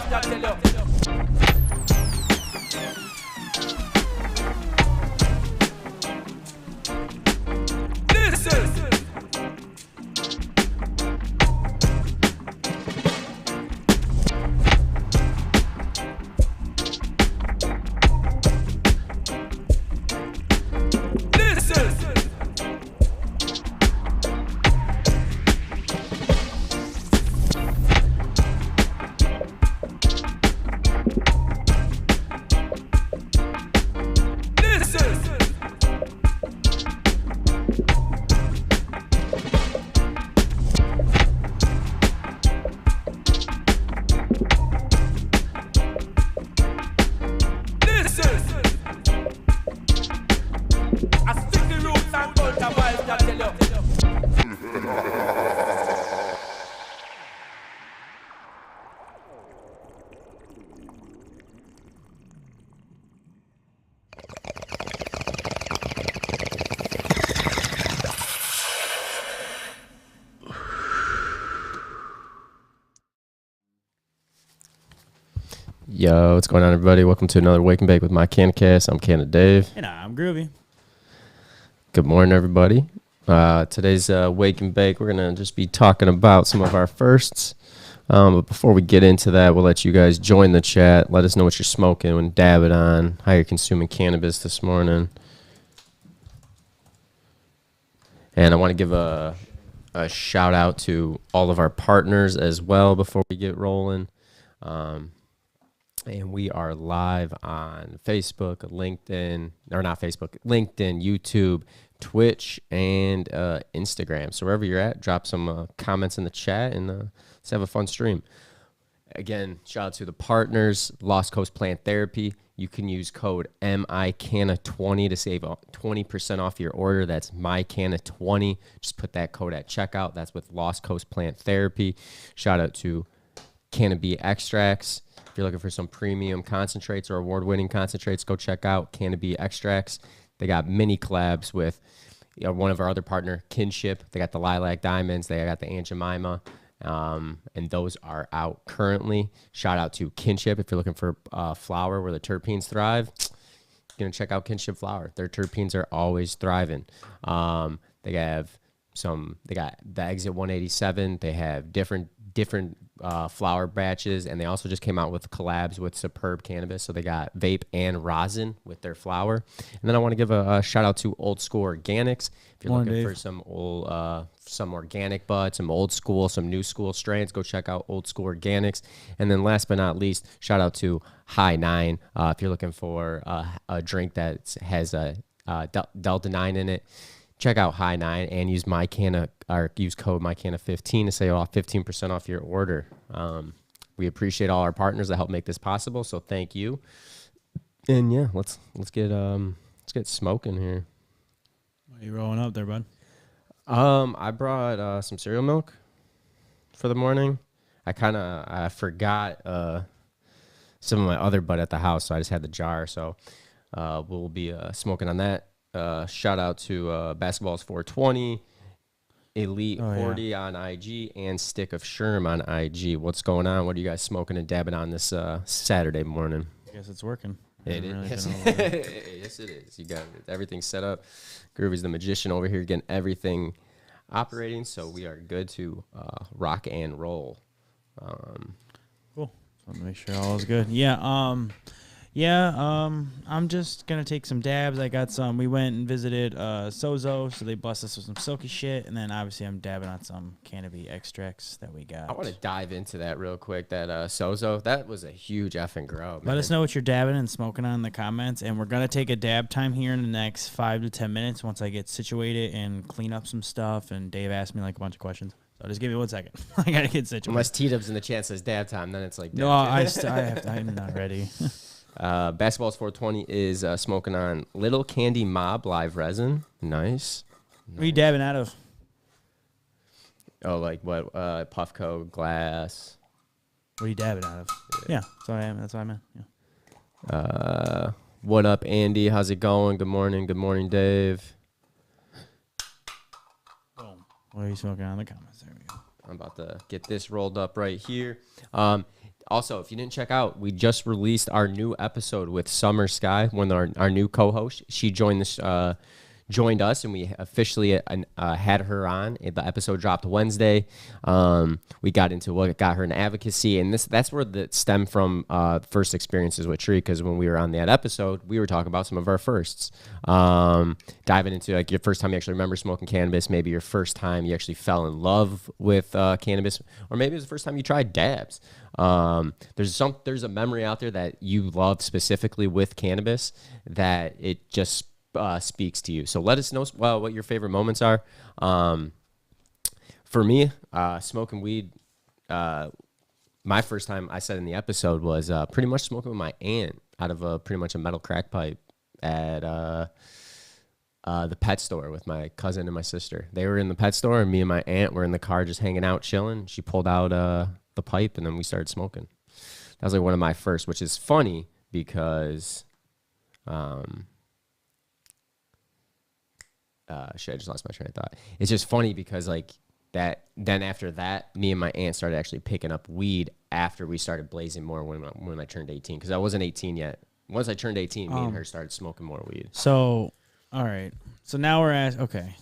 I tell you. Listen. Yo, what's going on, everybody? Welcome to another Wake and Bake with my Canacast. I'm Canna Dave. And I'm Groovy. Good morning, everybody. Today's Wake and Bake, we're going to just be talking about some of our firsts. But before we get into that, we'll let you guys join the chat. Let us know what you're smoking and dab it on, how you're consuming cannabis this morning. And I want to give a shout out to all of our partners as well before we get rolling. And we are live on Facebook, LinkedIn, YouTube, Twitch, and Instagram. So wherever you're at, drop some comments in the chat and let's have a fun stream. Again, shout out to the partners, Lost Coast Plant Therapy. You can use code MICANA20 to save 20% off your order. That's MICANA20. Just put that code at checkout. That's with Lost Coast Plant Therapy. Shout out to Cannabis Extracts. If you're looking for some premium concentrates or award-winning concentrates, go check out Cannabis Extracts. They got mini collabs with one of our other partner, Kinship. They got the Lilac Diamonds. They got the Aunt Jemima. And those are out currently. Shout out to Kinship. If you're looking for flower where the terpenes thrive, you're going to check out Kinship Flower. Their terpenes are always thriving. They got the Exit 187. They have different flower batches, and they also just came out with collabs with Superb Cannabis. So they got vape and rosin with their flower. And then I want to give a shout out to Old School Organics. If you're looking for some some organic bud, some old school, some new school strains, go check out Old School Organics. And then last but not least, shout out to High 9. If you're looking for a drink that has a Delta 9 in it, check out High 9 and use use code MyCanna15 to save off 15% off your order. We appreciate all our partners that help make this possible, so thank you. And yeah, let's get smoking here. What are you rolling up there, bud? I brought some cereal milk for the morning. I forgot some of my other bud at the house, so I just had the jar. So we'll be smoking on that. Shout out to Basketball's 420, Elite 40 on IG, and Stick of Sherm on IG. What's going on? What are you guys smoking and dabbing on this Saturday morning? I guess it's working. It is. Yes, it is. You got everything set up. Groovy's the magician over here getting everything operating, so we are good to rock and roll. Cool. So make sure all is good. I'm just going to take some dabs. I got some. We went and visited Sozo, so they blessed us with some silky shit. And then, obviously, I'm dabbing on some cannabis extracts that we got. I want to dive into that real quick, that Sozo. That was a huge effing grow, man. Let us know what you're dabbing and smoking on in the comments. And we're going to take a dab time here in the next 5 to 10 minutes once I get situated and clean up some stuff. And Dave asked me, a bunch of questions. So just give me 1 second. I got to get situated. Unless T-Dubs in the chat says dab time, then it's like dab No, I'm not ready. Basketball's 420 is smoking on Little Candy Mob live resin. Nice. What are you dabbing out of? Oh, like what? Puffco, glass. What are you dabbing out of? Yeah, that's what I meant. Yeah. What up, Andy? How's it going? Good morning. Good morning, Dave. Boom. What are you smoking on in the comments? There we go. I'm about to get this rolled up right here. Also, if you didn't check out, we just released our new episode with Summer Sky, one of our new co-host. She joined joined us, and we officially had her on. The episode dropped Wednesday. We got into what got her in advocacy, and that's where that stemmed from first experiences with Tree, because when we were on that episode, we were talking about some of our firsts. Diving into like your first time you actually remember smoking cannabis, maybe your first time you actually fell in love with cannabis, or maybe it was the first time you tried dabs. There's a memory out there that you love specifically with cannabis that it just speaks to you. So let us know what your favorite moments are. For me, smoking weed, my first time, I said in the episode, was pretty much smoking with my aunt out of pretty much a metal crack pipe at the pet store with my cousin and my sister. They were in the pet store, and me and my aunt were in the car just hanging out, chilling. She pulled out the pipe, and then we started smoking. That was like one of my first, which is funny because shit, I just lost my train of thought. It's just funny because like that. Then after that, me and my aunt started actually picking up weed after we started blazing more when I turned 18, because I wasn't 18 yet. Once I turned 18, me and her started smoking more weed. So, all right. So now we're at okay.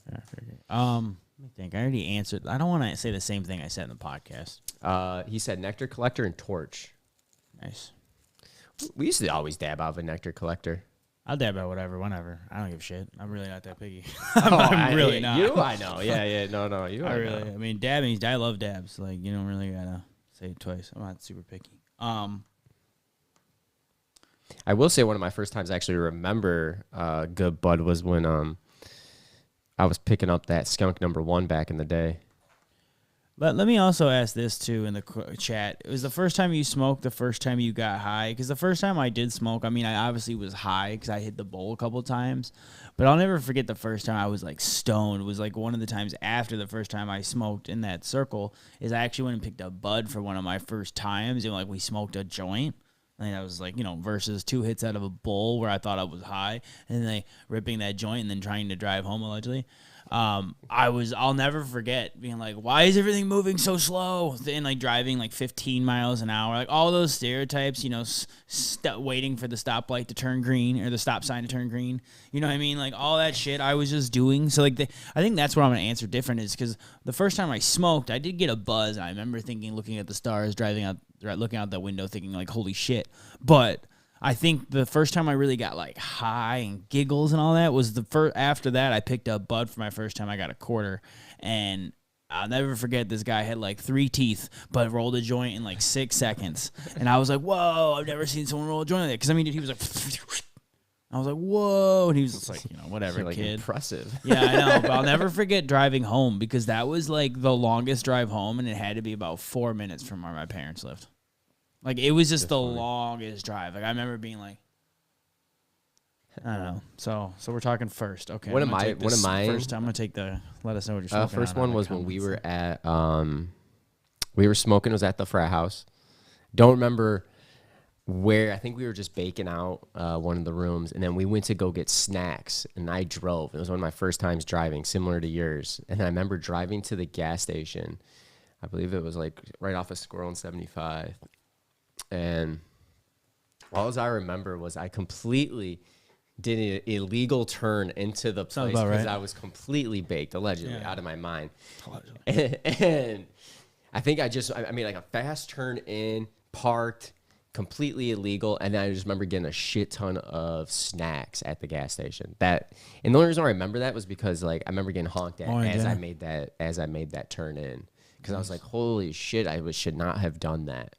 Let me think. I already answered. I don't want to say the same thing I said in the podcast. He said nectar collector and torch. Nice. We used to always dab out of a nectar collector. I'll dab out whatever, whenever. I don't give a shit. I'm really not that picky. I'm really not. You, I know. Yeah. No. You, I really. know. I mean, dabbing. I love dabs. Like, you don't really gotta say it twice. I'm not super picky. I will say one of my first times I actually remember good bud was when I was picking up that skunk #1 back in the day. Let me also ask this, too, in the chat. It was the first time you smoked, the first time you got high? Because the first time I did smoke, I mean, I obviously was high because I hit the bowl a couple times. But I'll never forget the first time I was, like, stoned. It was, like, one of the times after the first time I smoked in that circle is I actually went and picked up bud for one of my first times. And, like, we smoked a joint. And I was, like, you know, versus 2 hits out of a bowl where I thought I was high. And then, like, ripping that joint and then trying to drive home, allegedly. I'll never forget being like, why is everything moving so slow? And like driving like 15 miles an hour, like all those stereotypes, you know, waiting for the stoplight to turn green or the stop sign to turn green. You know what I mean? Like all that shit I was just doing. So like, I think that's what I'm going to answer different is because the first time I smoked, I did get a buzz. And I remember thinking, looking at the stars, looking out the window thinking like, holy shit. But I think the first time I really got like high and giggles and all that was the first. After that, I picked up bud for my first time. I got a quarter, and I'll never forget. This guy had like 3 teeth, but rolled a joint in like 6 seconds, and I was like, "Whoa! I've never seen someone roll a joint like that." Because I mean, he was like, I was like, "Whoa!" And he was just like, you know, whatever, like kid. Impressive. Yeah, I know. But I'll never forget driving home because that was like the longest drive home, and it had to be about 4 minutes from where my parents lived. Like, it was just the longest drive. Like, I remember being like, I don't know. So we're talking first. Okay. One of mine. First, I'm going to take let us know what you're smoking. First one was when we were at, we were smoking. It was at the frat house. Don't remember where. I think we were just baking out one of the rooms. And then we went to go get snacks. And I drove. It was one of my first times driving, similar to yours. And I remember driving to the gas station. I believe it was like right off of Squirrel and 75. And all I remember was I completely did an illegal turn into the place because I was completely baked, allegedly, out of my mind. And I think I made like a fast turn in, parked, completely illegal, and then I just remember getting a shit ton of snacks at the gas station. And the only reason I remember that was because like I remember getting honked at I made that turn in because I was like, holy shit, I should not have done that.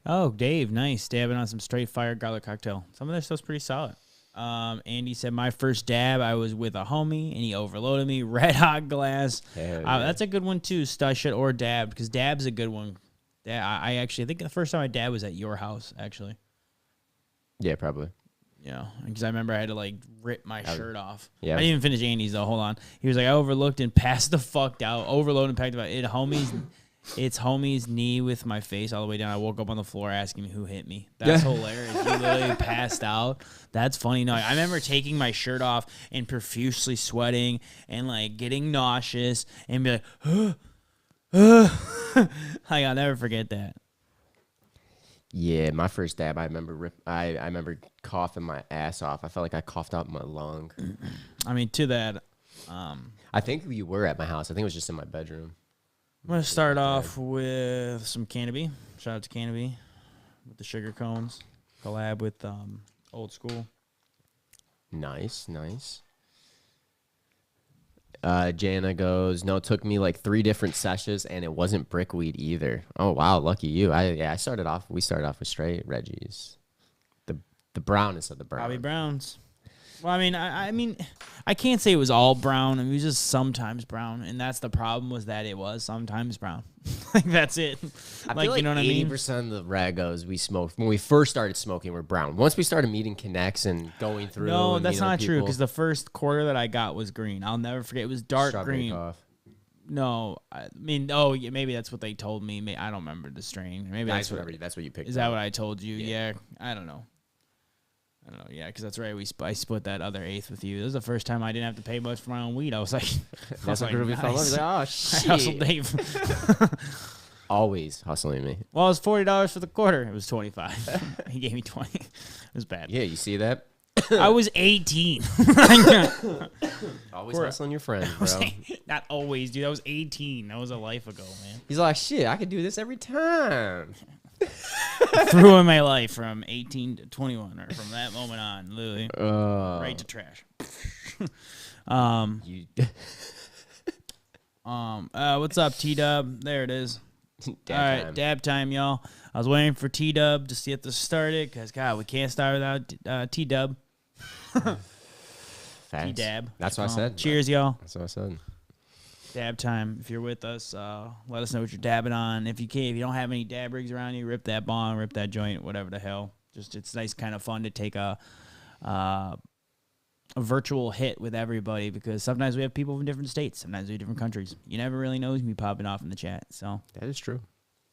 Oh, Dave, nice. Dabbing on some straight fire garlic cocktail. Some of that stuff's pretty solid. Andy said, my first dab, I was with a homie, and he overloaded me. Red hot glass. That's a good one, too. Stush it or dab, because dab's a good one. I think the first time I dabbed was at your house, actually. Yeah, probably. Yeah, because I remember I had to, like, rip my shirt off. Yeah. I didn't even finish Andy's, though. Hold on. He was like, I overlooked and passed the fuck out. Overloaded and packed about it. It's homie's knee with my face all the way down. I woke up on the floor asking me who hit me. That's hilarious. You literally passed out. That's funny. No, I remember taking my shirt off and profusely sweating and like getting nauseous and be like, like I'll never forget that. Yeah, my first dab, I remember I remember coughing my ass off. I felt like I coughed out my lung. I mean, to that, I think you were at my house. I think it was just in my bedroom. I'm going to start off with some Canopy. Shout out to Canopy with the sugar cones. Collab with Old School. Nice, nice. Jana goes, no, it took me like 3 different sessions, and it wasn't brickweed either. Oh, wow, lucky you. We started off with straight Reggie's. The brownest of the brown. Bobby Brown's. Well, I mean, I can't say it was all brown. I mean, it was just sometimes brown, and that's the problem, was that it was sometimes brown. Like, that's it. I feel like you know what I mean? 80% of the Raggos we smoked when we first started smoking were brown. Once we started meeting connects and going through. No, and that's meeting other not true, people- because the first quarter that I got was green. I'll never forget. It was dark Strawberry green. cough. No, I mean, oh, yeah, maybe that's what they told me. I don't remember the strain. Maybe Nice, that's what. that's what you picked. Is that up. what I told you? Yeah, I don't know. Yeah, because that's right. I split that other eighth with you. This was the first time I didn't have to pay much for my own weed. I was like, That's what we fell in love. He's like, oh I hustled shit. Dave. Always hustling me. Well, it was $40 for the quarter. It was 25. He gave me 20. It was bad. Yeah, you see that? I was 18. Always hustling your friend, bro. Not always, dude. I was 18. That was a life ago, man. He's like, shit, I could do this every time. Threw in my life from 18 to 21, or from that moment on, literally, right to trash. You What's up, T-Dub? There it is. All right, dab time, y'all. I was waiting for T-Dub to see if this started, because, God, we can't start without T-Dub. T-Dab. That's what I said. Cheers, y'all. That's what I said. Dab time. If you're with us, let us know what you're dabbing on. If you don't have any dab rigs around you, rip that bong, rip that joint, whatever the hell. Just, it's nice, kind of fun to take a virtual hit with everybody, because sometimes we have people from different states, sometimes we have different countries. You never really know who's gonna be popping off in the chat. So That is true.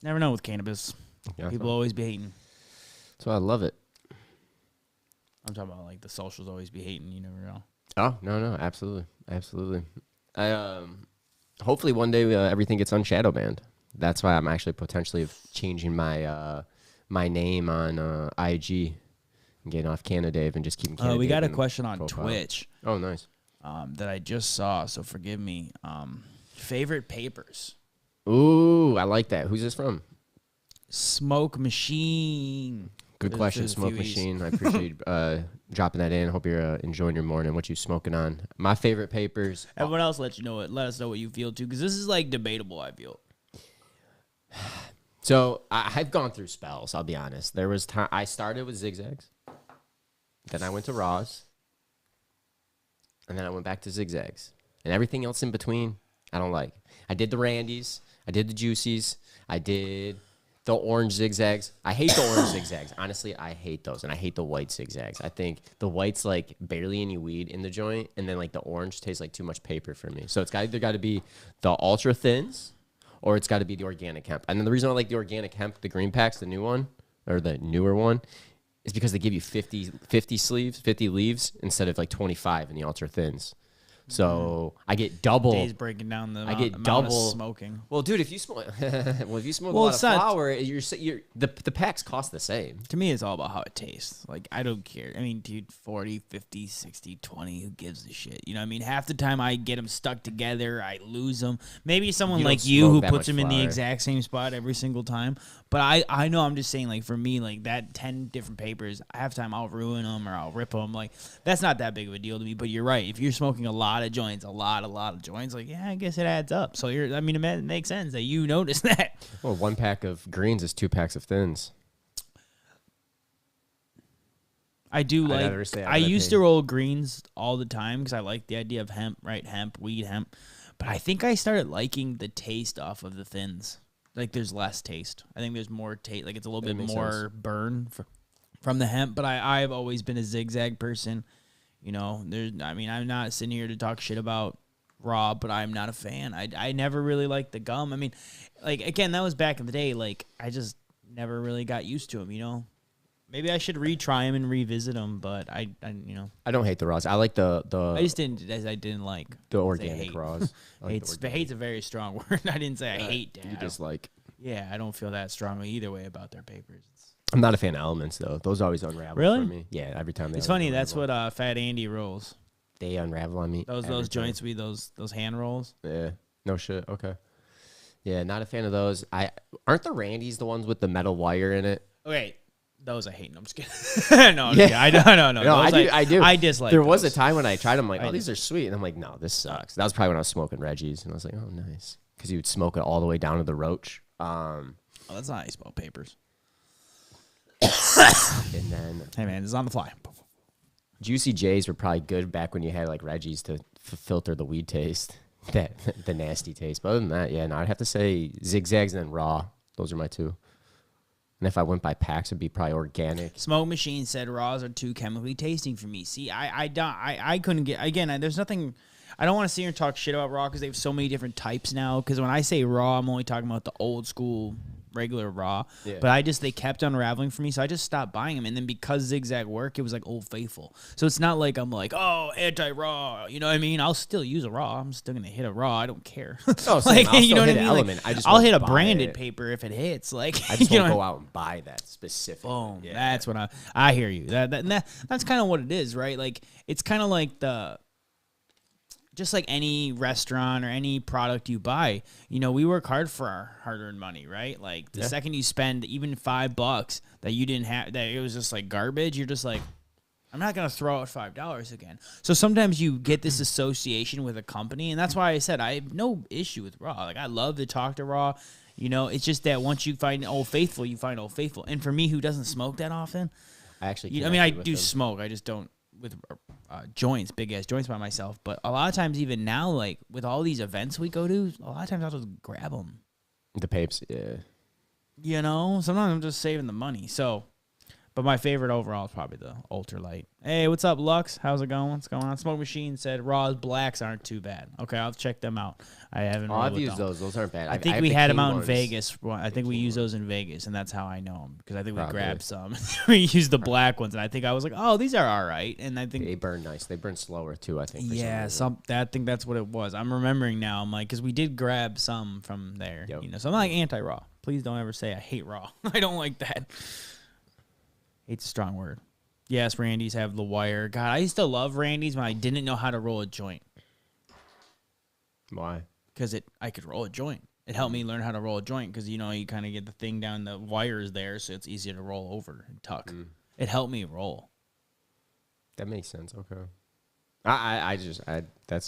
never know with cannabis. Yeah, People always be hating. That's why I love it. I'm talking about like the socials always be hating. You never know. Oh, no, absolutely. Absolutely. I hopefully one day everything gets unshadow banned. That's why I'm actually potentially changing my my name on IG and getting off Canadave and just keeping Canadave. We got a in question on profile. Twitch Oh, nice. that I just saw, so forgive me. Favorite papers? Ooh, I like that. Who's this from? Smoke Machine. Good question, There's a Smoke few E's. Machine. I appreciate dropping that in. Hope you're enjoying your morning. What you smoking on? My favorite papers. Everyone else let us know what you feel too, because this is like debatable, I feel. So I've gone through spells. I'll be honest. There was time I started with zigzags, then I went to raws, and then I went back to zigzags, and everything else in between I don't like. I did the Randys, I did the Juicies, I did the orange zigzags. I hate the orange zigzags. Honestly, I hate those, and I hate the white zigzags. I think the white's like barely any weed in the joint, and then like the orange tastes like too much paper for me. So it's either got to be the ultra thins, or it's got to be the organic hemp. And then the reason I like the organic hemp, the green packs, the new one, or the newer one, is because they give you 50 leaves instead of like 25 in the ultra thins. So I get double. Days breaking down the amount double of smoking. Well, dude, if you smoke, a lot it's of not- flower, the packs cost the same. To me, it's all about how it tastes. Like, I don't care. I mean, dude, 40, 50, 60, 20, who gives a shit? You know what I mean? Half the time I get them stuck together, I lose them. Maybe someone You don't like you smoke who that puts much them in the flower. exact same spot every single time. But I know, I'm just saying, like, for me, like, that 10 different papers, half the time I'll ruin them or I'll rip them. Like, that's not that big of a deal to me. But you're right. If you're smoking a lot of joints, a lot of joints, like, yeah, I guess it adds up. So it makes sense that you notice that. Well, 1 pack of greens is 2 packs of thins. I do I'd like. rather say I used to roll greens all the time because I like the idea of hemp, right? Hemp, weed, hemp. But I think I started liking the taste off of the thins. Like, there's less taste. I think there's more taste. Like, it's a little bit makes more burn from the hemp. But I've always been a zigzag person. You know, I'm not sitting here to talk shit about raw, but I'm not a fan. I never really liked the gum. I mean, like, again, that was back in the day. Like, I just never really got used to them, you know? Maybe I should retry them and revisit them, but I I don't hate the raws. I like I just didn't like the say organic hate. raws. I like the Hate's a very strong word. I didn't say I hate. You just like. Yeah, I don't feel that strongly either way about their papers. I'm not a fan of Elements though. Those always unravel Really? for me. Yeah, every time they. It's always funny. That's unravel. what Fat Andy rolls. They unravel on me. Those joints be those hand rolls. Yeah. No shit. Okay. Yeah, not a fan of those. Aren't the Randy's the ones with the metal wire in it? Okay, those I hate. No, I'm just kidding. No, yeah. I don't know. No, I do. I dislike. There those. was a time when I tried them. Like, oh, these are sweet, and I'm like, no, this sucks. That was probably when I was smoking Reggie's, and I was like, oh, nice, because you would smoke it all the way down to the roach. Oh, that's not how you smoke papers. And then, hey man, it's on the fly. Juicy J's were probably good back when you had like Reggie's to filter the weed taste, the nasty taste. But other than that, yeah, no, I'd have to say Zigzags and then Raw. Those are my two. And if I went by packs, it'd be probably organic. Smoke Machine said raws are too chemically tasting for me. See, I couldn't get, again, there's nothing, I don't want to sit here and talk shit about raw because they have so many different types now. Because when I say raw, I'm only talking about the old school regular raw. Yeah. But they kept unraveling for me, so I just stopped buying them. And then because Zigzag work, it was like Old Faithful. So it's not like I'm like, oh, anti-raw. You know what I mean? I'll still use a raw. I'm still going to hit a raw. I don't care. Oh, like, you know what I mean? Element. I'll hit a branded paper if it hits. Like, I just won't go out and buy that specific. Boom. Yeah. That's what I hear you. That's kind of what it is, right? Like, it's kind of like just like any restaurant or any product you buy, you know, we work hard for our hard-earned money, right? Like the second you spend even $5 that you didn't have, that it was just like garbage, you're just like, I'm not going to throw out $5 again. So sometimes you get this association with a company, and that's why I said I have no issue with Raw. Like I love to talk to Raw. You know, it's just that once you find Old Faithful, you find Old Faithful. And for me, who doesn't smoke that often, I actually, I do smoke. I just don't with joints, big ass joints by myself. But a lot of times, even now, like with all these events we go to, a lot of times I'll just grab them. The papes, yeah. You know, sometimes I'm just saving the money. So, but my favorite overall is probably the Ultralight. Hey, what's up, Lux? How's it going? What's going on? Smoke Machine said Raw's blacks aren't too bad. Okay, I'll check them out. I haven't. I've used those. Those aren't bad. I think we had them out in Vegas. I think we used those in Vegas, and that's how I know them because I think we grabbed some. We used the black ones, and I think I was like, "Oh, these are all right." And I think they burn nice. They burn slower too. I think. Yeah, I think that's what it was. I'm remembering now. I'm like, because we did grab some from there. Yep. You know, so I'm not like anti-raw. Please don't ever say I hate raw. I don't like that. Hate's a strong word. Yes, Randy's have the wire. God, I used to love Randy's when I didn't know how to roll a joint. Why? Because I could roll a joint. It helped me learn how to roll a joint because, you know, you kind of get the thing down, the wires there, so it's easier to roll over and tuck. It helped me roll. That makes sense. Okay. I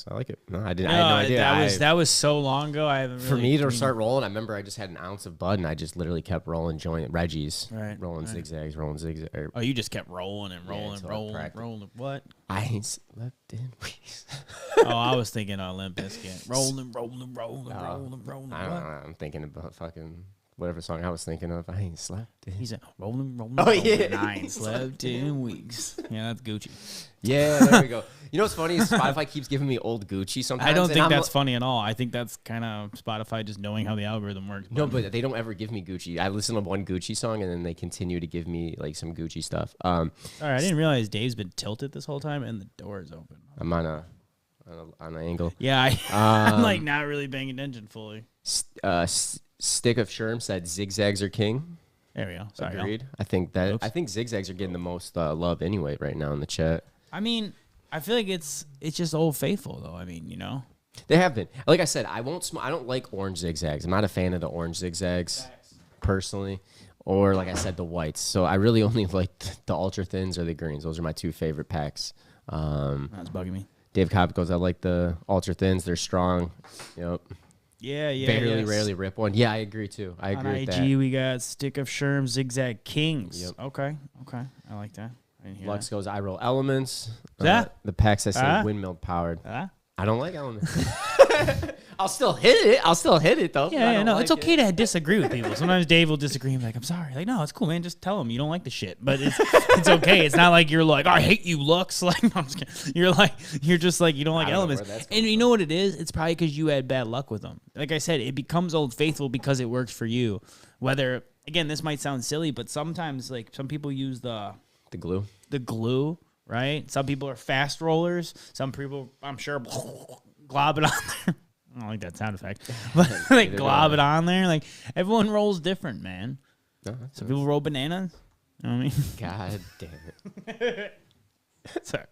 like it. No, I didn't. I had no idea. That was so long ago. I haven't really. For me to start rolling, I remember I just had an ounce of bud, and I just literally kept rolling joint Reggie's, rolling zigzags. Oh, you just kept rolling and rolling, rolling. What? I ain't slept in weeks. Oh, I was thinking on Limp Bizkit. Rolling. I'm thinking about fucking whatever song I was thinking of. I ain't slept in. He said rolling. Oh yeah, I ain't slept in weeks. Yeah, that's Gucci. Yeah, there we go. You know what's funny is Spotify keeps giving me old Gucci sometimes. I don't think that's funny at all. I think that's kind of Spotify just knowing how the algorithm works. No, but they don't ever give me Gucci. I listen to one Gucci song and then they continue to give me like some Gucci stuff. All right, I didn't realize Dave's been tilted this whole time and the door is open. I'm on an angle. Yeah, I'm like not really paying attention fully. Stick of Sherm said zigzags are king. There we go. Sorry, agreed. I think zigzags are getting the most love anyway right now in the chat. I mean, I feel like it's just Old Faithful though. I mean, you know, they have been. Like I said, I don't like orange zigzags. I'm not a fan of the orange zigzags personally, or like I said, the whites. So I really only like the ultra thins or the greens. Those are my two favorite packs. That's bugging me. Dave Cobb goes, I like the ultra thins. They're strong. Yep. Yeah. Rarely rip one. Yeah, I agree too. I agree with that. On IG, we got Stick of Sherm Zigzag Kings. Yep. Okay. I like that. Lux goes, I roll elements. The packs I say windmill powered. I don't like elements. I'll still hit it though. Yeah, no, it's okay to disagree with people. Sometimes Dave will disagree and be like, I'm sorry. Like, no, it's cool, man. Just tell him you don't like the shit. But it's okay. It's not like you're like, I hate you, Lux. Like, no, I'm just kidding. You're just like, you don't like elements. And you know what it is? It's probably because you had bad luck with them. Like I said, it becomes Old Faithful because it works for you. Whether, again, this might sound silly, but sometimes like some people use the glue, right? Some people are fast rollers. Some people, I'm sure, glob it on there. I don't like that sound effect. But they glob it on there. Like, everyone rolls different, man. Some people roll bananas. You know what I mean? God damn it. Sorry.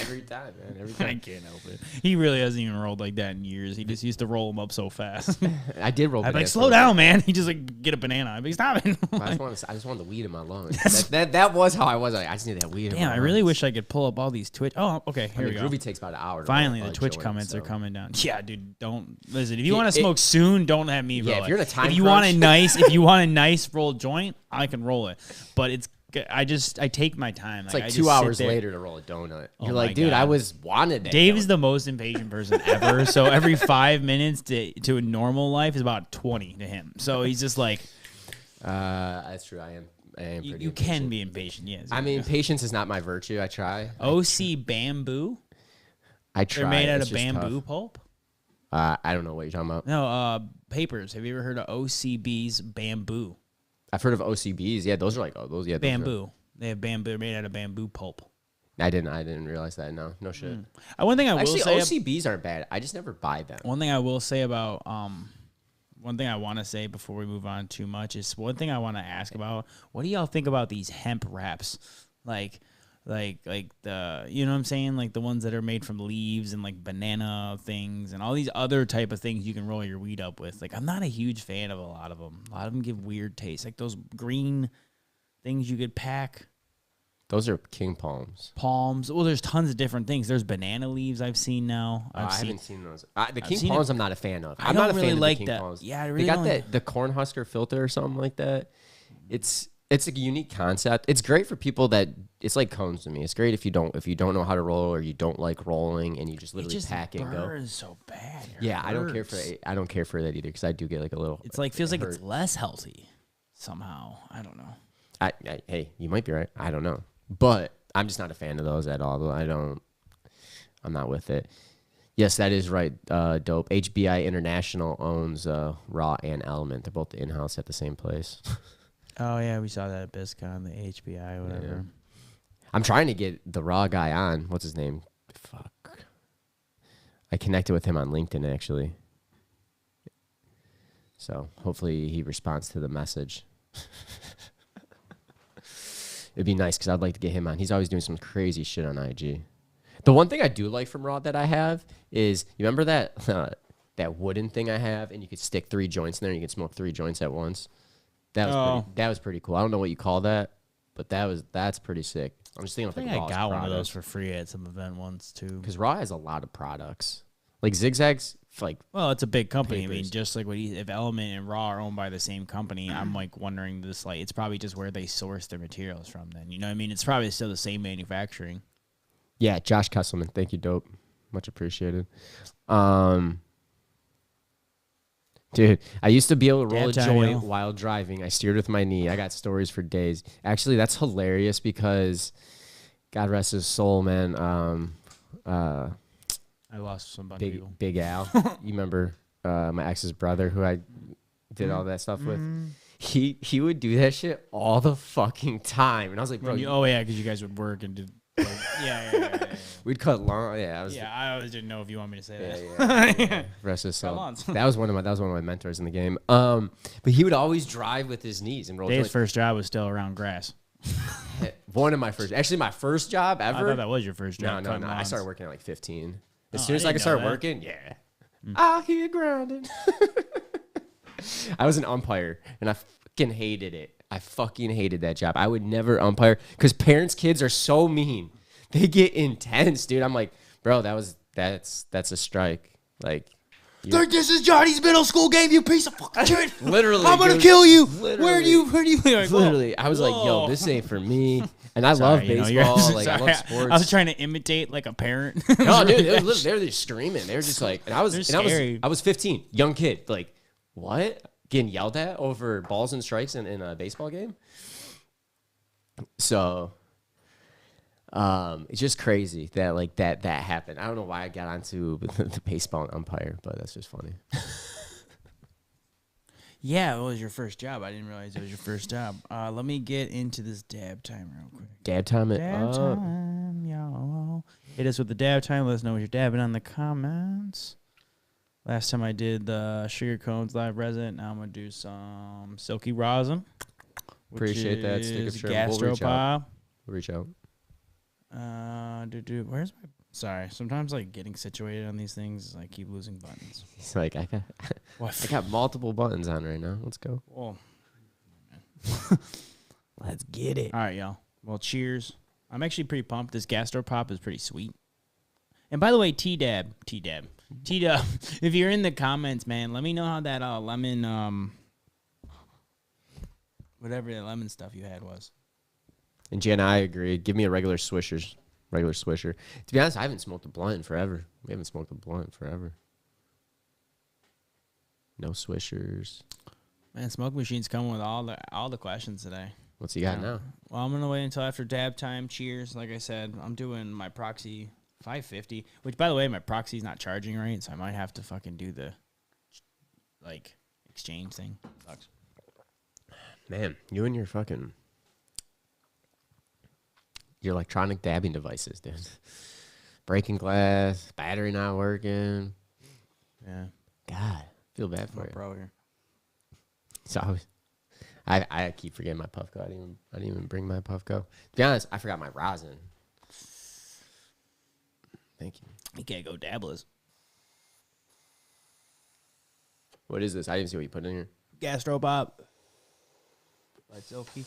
Every time, man. Every I time. can't help it. He really hasn't even rolled like that in years. He just used to roll them up so fast. I did roll I'd be like, bananas slow for- down, man. He just like get a banana. I'd be like, stop it. I just wanted the weed in my lungs. That was how I was. Like, I just need that weed in my Damn, lungs. I really wish I could pull up all these Twitch. Oh, okay, here we go. Groovy takes about an hour. To Finally, roll the a Twitch joint, comments so. are coming down. Yeah, dude, don't listen. If you want to smoke it- soon, don't have me roll Yeah, it. if you're in a time if you want a crunch- nice, if you want a nice roll joint, I can roll it. But I take my time. It's like I 2 just sit hours there. later to roll a donut. Oh You're my like, dude, God. I wanted that. Dave donut. is the most impatient person ever. So every 5 minutes to a normal life is about 20 to him. So he's just like, That's true. I am pretty. you can impatient. be impatient. Yes. I mean, patience is not my virtue. I try. OC bamboo. I try. They're made out It's of just bamboo tough. pulp. I don't know what you're talking about. No, papers. Have you ever heard of OCB's bamboo? I've heard of OCBs. Yeah, those are like those. Yeah, those Bamboo. They have bamboo. They're made out of bamboo pulp. I didn't realize that. No shit. One thing I will Actually, say. OCBs aren't bad. I just never buy them. One thing I will say about one thing I want to say before we move on too much is one thing I want to ask about. What do y'all think about these hemp wraps? Like the, you know what I'm saying? Like the ones that are made from leaves and like banana things and all these other type of things you can roll your weed up with. Like I'm not a huge fan of a lot of them. A lot of them give weird taste. Like those green things you could pack. Those are king palms. Palms. Well, there's tons of different things. There's banana leaves I've seen now. I haven't seen those. The king seen palms it. I'm not a fan of. I I'm don't not a really fan like of the king that. palms. Yeah, I really they got don't the cornhusker filter or something like that. It's a unique concept. It's great for people that it's like cones to me. It's great if you don't know how to roll or you don't like rolling and you just literally pack and go. Burns so bad. Yeah, I don't care for that either because I do get like a little. It's like feels like it's less healthy somehow. I don't know. Hey, you might be right. I don't know, but I'm just not a fan of those at all. I'm not with it. Yes, that is right. Dope. HBI International owns Raw and Element. They're both in-house at the same place. Oh yeah, we saw that at BizCon, the HBI, or whatever. Yeah. I'm trying to get the Raw guy on. What's his name? Fuck. I connected with him on LinkedIn actually. So hopefully he responds to the message. It'd be nice because I'd like to get him on. He's always doing some crazy shit on IG. The one thing I do like from Raw that I have is, you remember that that wooden thing I have, and you could stick 3 joints in there, and you can smoke 3 joints at once. That was pretty cool. I don't know what you call that, but that's pretty sick. I'm just thinking of I like think I Raw's got one of products. those for free at some event once too. Because Raw has a lot of products. Like Zigzags, like Well, it's a big company. I mean, Papers. just like if Element and Raw are owned by the same company, I'm like wondering this. Like, it's probably just where they source their materials from. Then you know what I mean? It's probably still the same manufacturing. yeah, Josh Kesselman. Thank you, dope. Much appreciated. Dude, I used to be able to roll a Dab time, joint yo. while driving. I steered with my knee. I got stories for days. Actually, that's hilarious because God rest his soul, man. I lost some bunch of people. Big Al. You remember my ex's brother who I did all that stuff with? He would do that shit all the fucking time. And I was like, bro, Oh yeah, because you guys would work and did. Like, yeah. we'd cut long. Yeah, I was I always didn't know if you want me to say Yeah, that. rest his soul. Come on. That was one of my mentors in the game. But he would always drive with his knees and roll. Dave's joints. first job was still around grass. One of my first, actually my first job I ever. thought that was your first job. No. cutting I lawns. started working at like 15. As Oh, soon I as I didn't could start know that. working, yeah. Out here grounded. I was an umpire and I fucking hated it. I fucking hated that job. I would never umpire because parents' kids are so mean. They get intense, dude. I'm like, bro, that's a strike. Like, Think this is Johnny's middle school game, you piece of fucking shit. literally, I'm gonna dude. kill you. Literally. Where do you like, whoa. Literally, I was like, yo, Whoa. this ain't for me. And I Sorry, love you know, you're- baseball. Like, I sorry. love sports. I was trying to imitate like a parent. No, dude, they were just screaming. They were just like, and I was scary. 15, young kid. Like, what? Getting yelled at over balls and strikes in a baseball game? So, it's just crazy that like that happened. I don't know why I got onto the baseball and umpire, but that's just funny. Yeah, it was your first job. I didn't realize it was your first job. Let me get into this dab time real quick. Dab time it Dab up. time, y'all. Hit us with the dab time. Let us know what you're dabbing on the comments. Last time I did the sugar cones live resin. Now I'm going to do some silky rosin. Appreciate that stick of shrimp. Gastropop. We'll reach out. Where's my? Sorry, sometimes like getting situated on these things, I keep losing buttons. He's like, I got multiple buttons on right now. Let's go. Well, let's get it. All right, y'all. Well, cheers. I'm actually pretty pumped. This Gastropop is pretty sweet. And by the way, T-Dab, if you're in the comments, man, let me know how that lemon, whatever that lemon stuff you had was. And Jen, I agree. Give me a regular swisher. To be honest, I haven't smoked a blunt in forever. We haven't smoked a blunt in forever. No swishers. Man, Smoke Machine's coming with all the questions today. What's he got now? Well, I'm gonna wait until after dab time. Cheers. Like I said, I'm doing my proxy 550, which by the way, my proxy's not charging right, so I might have to fucking do the exchange thing. Sucks. Man, you and your electronic dabbing devices, dude. Breaking glass, battery not working. Yeah. God, feel bad for you. Bro here. So I keep forgetting my Puffco. I didn't even bring my Puffco. To be honest, I forgot my rosin. Thank you. You can't go dabless. What is this? I didn't see what you put in here. Gastropop. By Silky.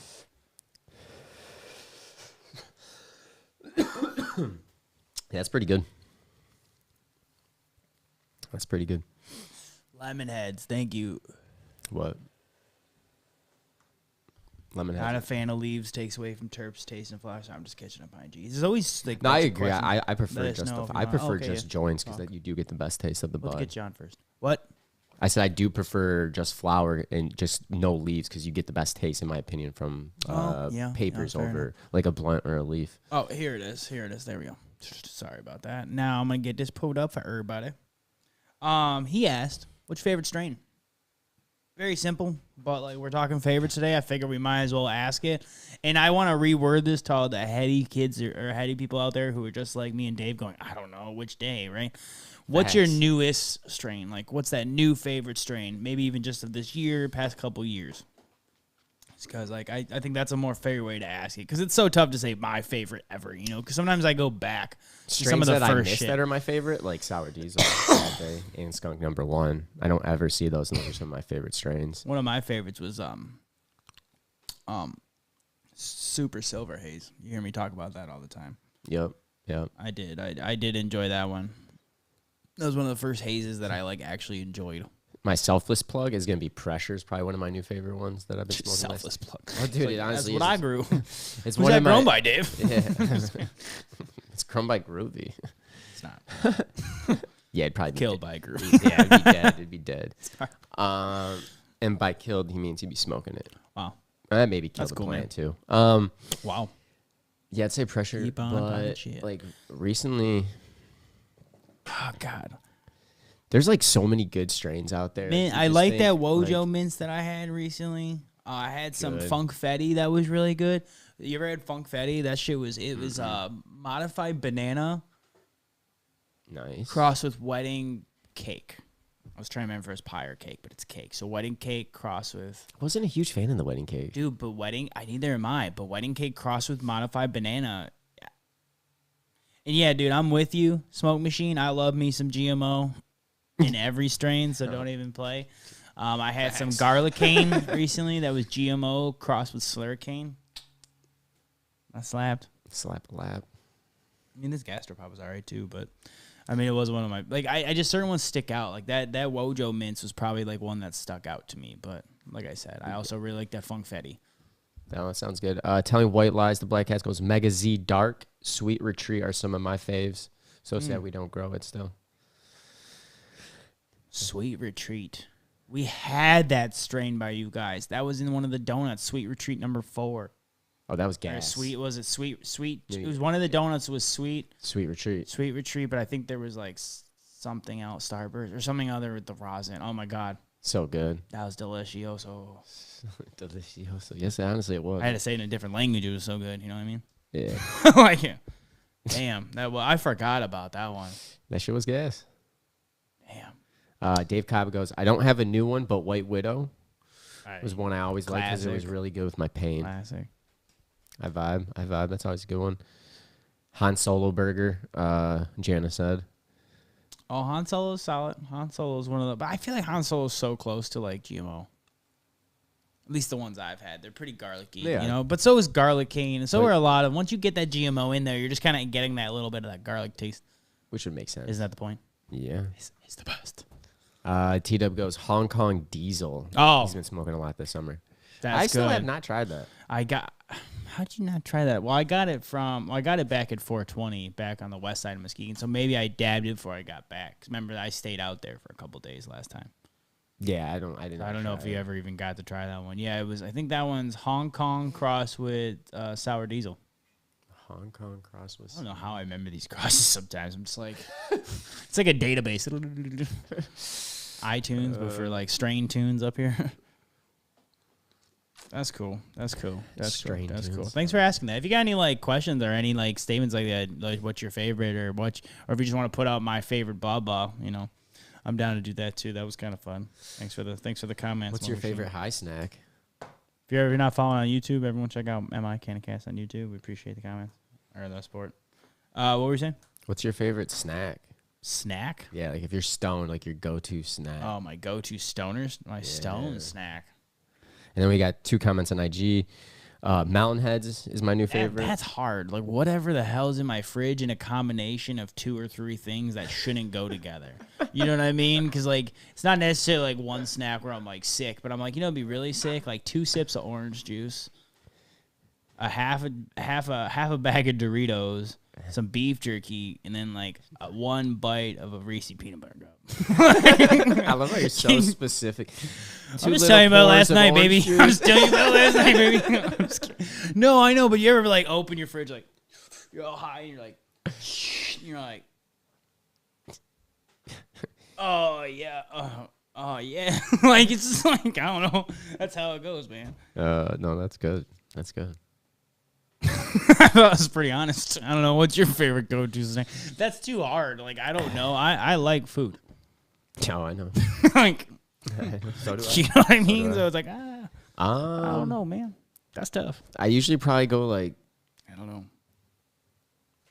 That's pretty good. Lemon heads. Thank you. What? Lemon heads. Not a fan of leaves. Takes away from terps, taste, and flavor. So I'm just catching up on IG. There's always like. No, I agree. I prefer just joints because that you do get the best taste of the bud. Let's get you on first. What? I said I do prefer just flour and just no leaves because you get the best taste, in my opinion, from papers over like a blunt or a leaf. Oh, here it is. There we go. Sorry about that. Now I'm gonna get this pulled up for everybody. He asked, "What's your favorite strain?" Very simple, but like we're talking favorites today, I figure we might as well ask it. And I want to reword this to all the heady kids or heady people out there who are just like me and Dave, going, "I don't know which day, right?" What's your newest strain? Like, what's that new favorite strain? Maybe even just of this year, past couple years. Because, like, I think that's a more fair way to ask it. Because it's so tough to say my favorite ever, you know? Because sometimes I go back to some of the that first I miss shit. That are my favorite, like Sour Diesel all day and Skunk Number 1. I don't ever see those, and those are some of my favorite strains. One of my favorites was Super Silver Haze. You hear me talk about that all the time. Yep. I did. I did enjoy that one. That was one of the first hazes that I like actually enjoyed. My selfless plug is going to be Pressure's probably one of my new favorite ones that I've been smoking. Selfless plug. Oh, dude, it honestly that's what I grew. It's Who's one that of my, grown by, Dave? Yeah. It's grown by Groovy. It's not. Yeah, it'd probably be killed by Groovy. Yeah, it'd be dead. It'd be dead. And by killed, he means he'd be smoking it. Wow. Maybe kill That's the cool, plant too. Wow. Yeah, I'd say Pressure. Keep on but shit. Like recently, Oh God. there's like so many good strains out there. Man, I like that Wojo mints that I had recently. I had some Funkfetti that was really good. You ever had Funkfetti? That shit was was modified banana. Nice. Crossed with wedding cake. I was trying to remember if it was pie or cake, but it's cake. So wedding cake crossed with. I wasn't a huge fan of the wedding cake. Dude, but neither am I. But wedding cake crossed with modified banana. Yeah. And yeah, dude, I'm with you. Smoke Machine. I love me some GMO in every strain, so don't even play. I had some garlic cane recently that was GMO crossed with slurricane. I slapped. Slap a lap. I mean, this Gastropop was all right too, but I mean, it was one of my I just certain ones stick out. Like that Wojo mints was probably like one that stuck out to me. But like I said, I also really like that Funkfetti. That sounds good. Telling White Lies, the Black Cats goes Mega Z Dark, Sweet Retreat are some of my faves. So sad we don't grow it still. Sweet Retreat. We had that strain by you guys. That was in one of the donuts. Sweet Retreat number 4. Oh, that was gas. Sweet, was it sweet? It was one of the donuts was sweet. Sweet Retreat. But I think there was like something else, Starburst or something other with the rosin. Oh my God. So good. That was delicioso. Delicioso. Yes, honestly it was. I had to say it in a different language. It was so good. You know what I mean? Yeah. Like, yeah. Damn. I forgot about that one. That shit was gas. Damn. Dave Cobb goes, I don't have a new one, but White Widow. was one I always liked because it was really good with my pain. Classic. I vibe. That's always a good one. Han Solo burger, Jana said. Oh, Han Solo's solid. Han Solo's one of the... But I feel like Han Solo's so close to, like, GMO. At least the ones I've had. They're pretty garlicky, you know? But so is garlic cane, and so are a lot of... Once you get that GMO in there, you're just kind of getting that little bit of that garlic taste. Which would make sense. Isn't that the point? Yeah. It's the best. T-Dub goes Hong Kong Diesel. Oh. He's been smoking a lot this summer. I still have not tried that. How'd you not try that? Well, I got it back at 420 back on the west side of Muskegon. So maybe I dabbed it before I got back. 'Cause remember, I stayed out there for a couple days last time. Yeah, I don't know if you ever even got to try that one. Yeah, it was. I think that one's Hong Kong cross with sour diesel. Hong Kong cross with. I don't know how I remember these crosses. Sometimes I'm just like, it's like a database. iTunes, but for like strain tunes up here. That's cool. That's cool. That's cool. Thanks for asking that. If you got any like questions or any like statements like that, like what's your favorite or if you just want to put out my favorite blah, you know, I'm down to do that too. That was kind of fun. Thanks for the comments. What's your favorite high snack? If you're not following on YouTube, everyone check out MI Canacast on YouTube. We appreciate the comments or the support. What were you saying? What's your favorite snack? Snack? Yeah, like if you're stoned, like your go-to snack. Oh, my go-to stoners? My stone snack. And then we got 2 comments on IG. Mountain Heads is my new favorite. That's hard. Like whatever the hell's in my fridge in a combination of 2 or 3 things that shouldn't go together. You know what I mean? Because like it's not necessarily like one snack where I'm like sick, but I'm like, you know, it'd be really sick. Like 2 sips of orange juice, a half a bag of Doritos, some beef jerky, and then like 1 bite of a Reese's peanut butter cup. I love how you're so specific. I'm just telling you about last night, baby. I'm just telling you about last night, baby. No, I know, but you ever like open your fridge, like you're all high, and you're like, oh yeah, oh yeah. Like it's just like I don't know. That's how it goes, man. No, that's good. That's good. I thought it was pretty honest. I don't know. What's your favorite go-to snack? That's too hard. Like I don't know. I like food. Oh, I know. Like, so do I. you know what I mean? So it's like, I I don't know, man. That's tough. I usually probably go like, I don't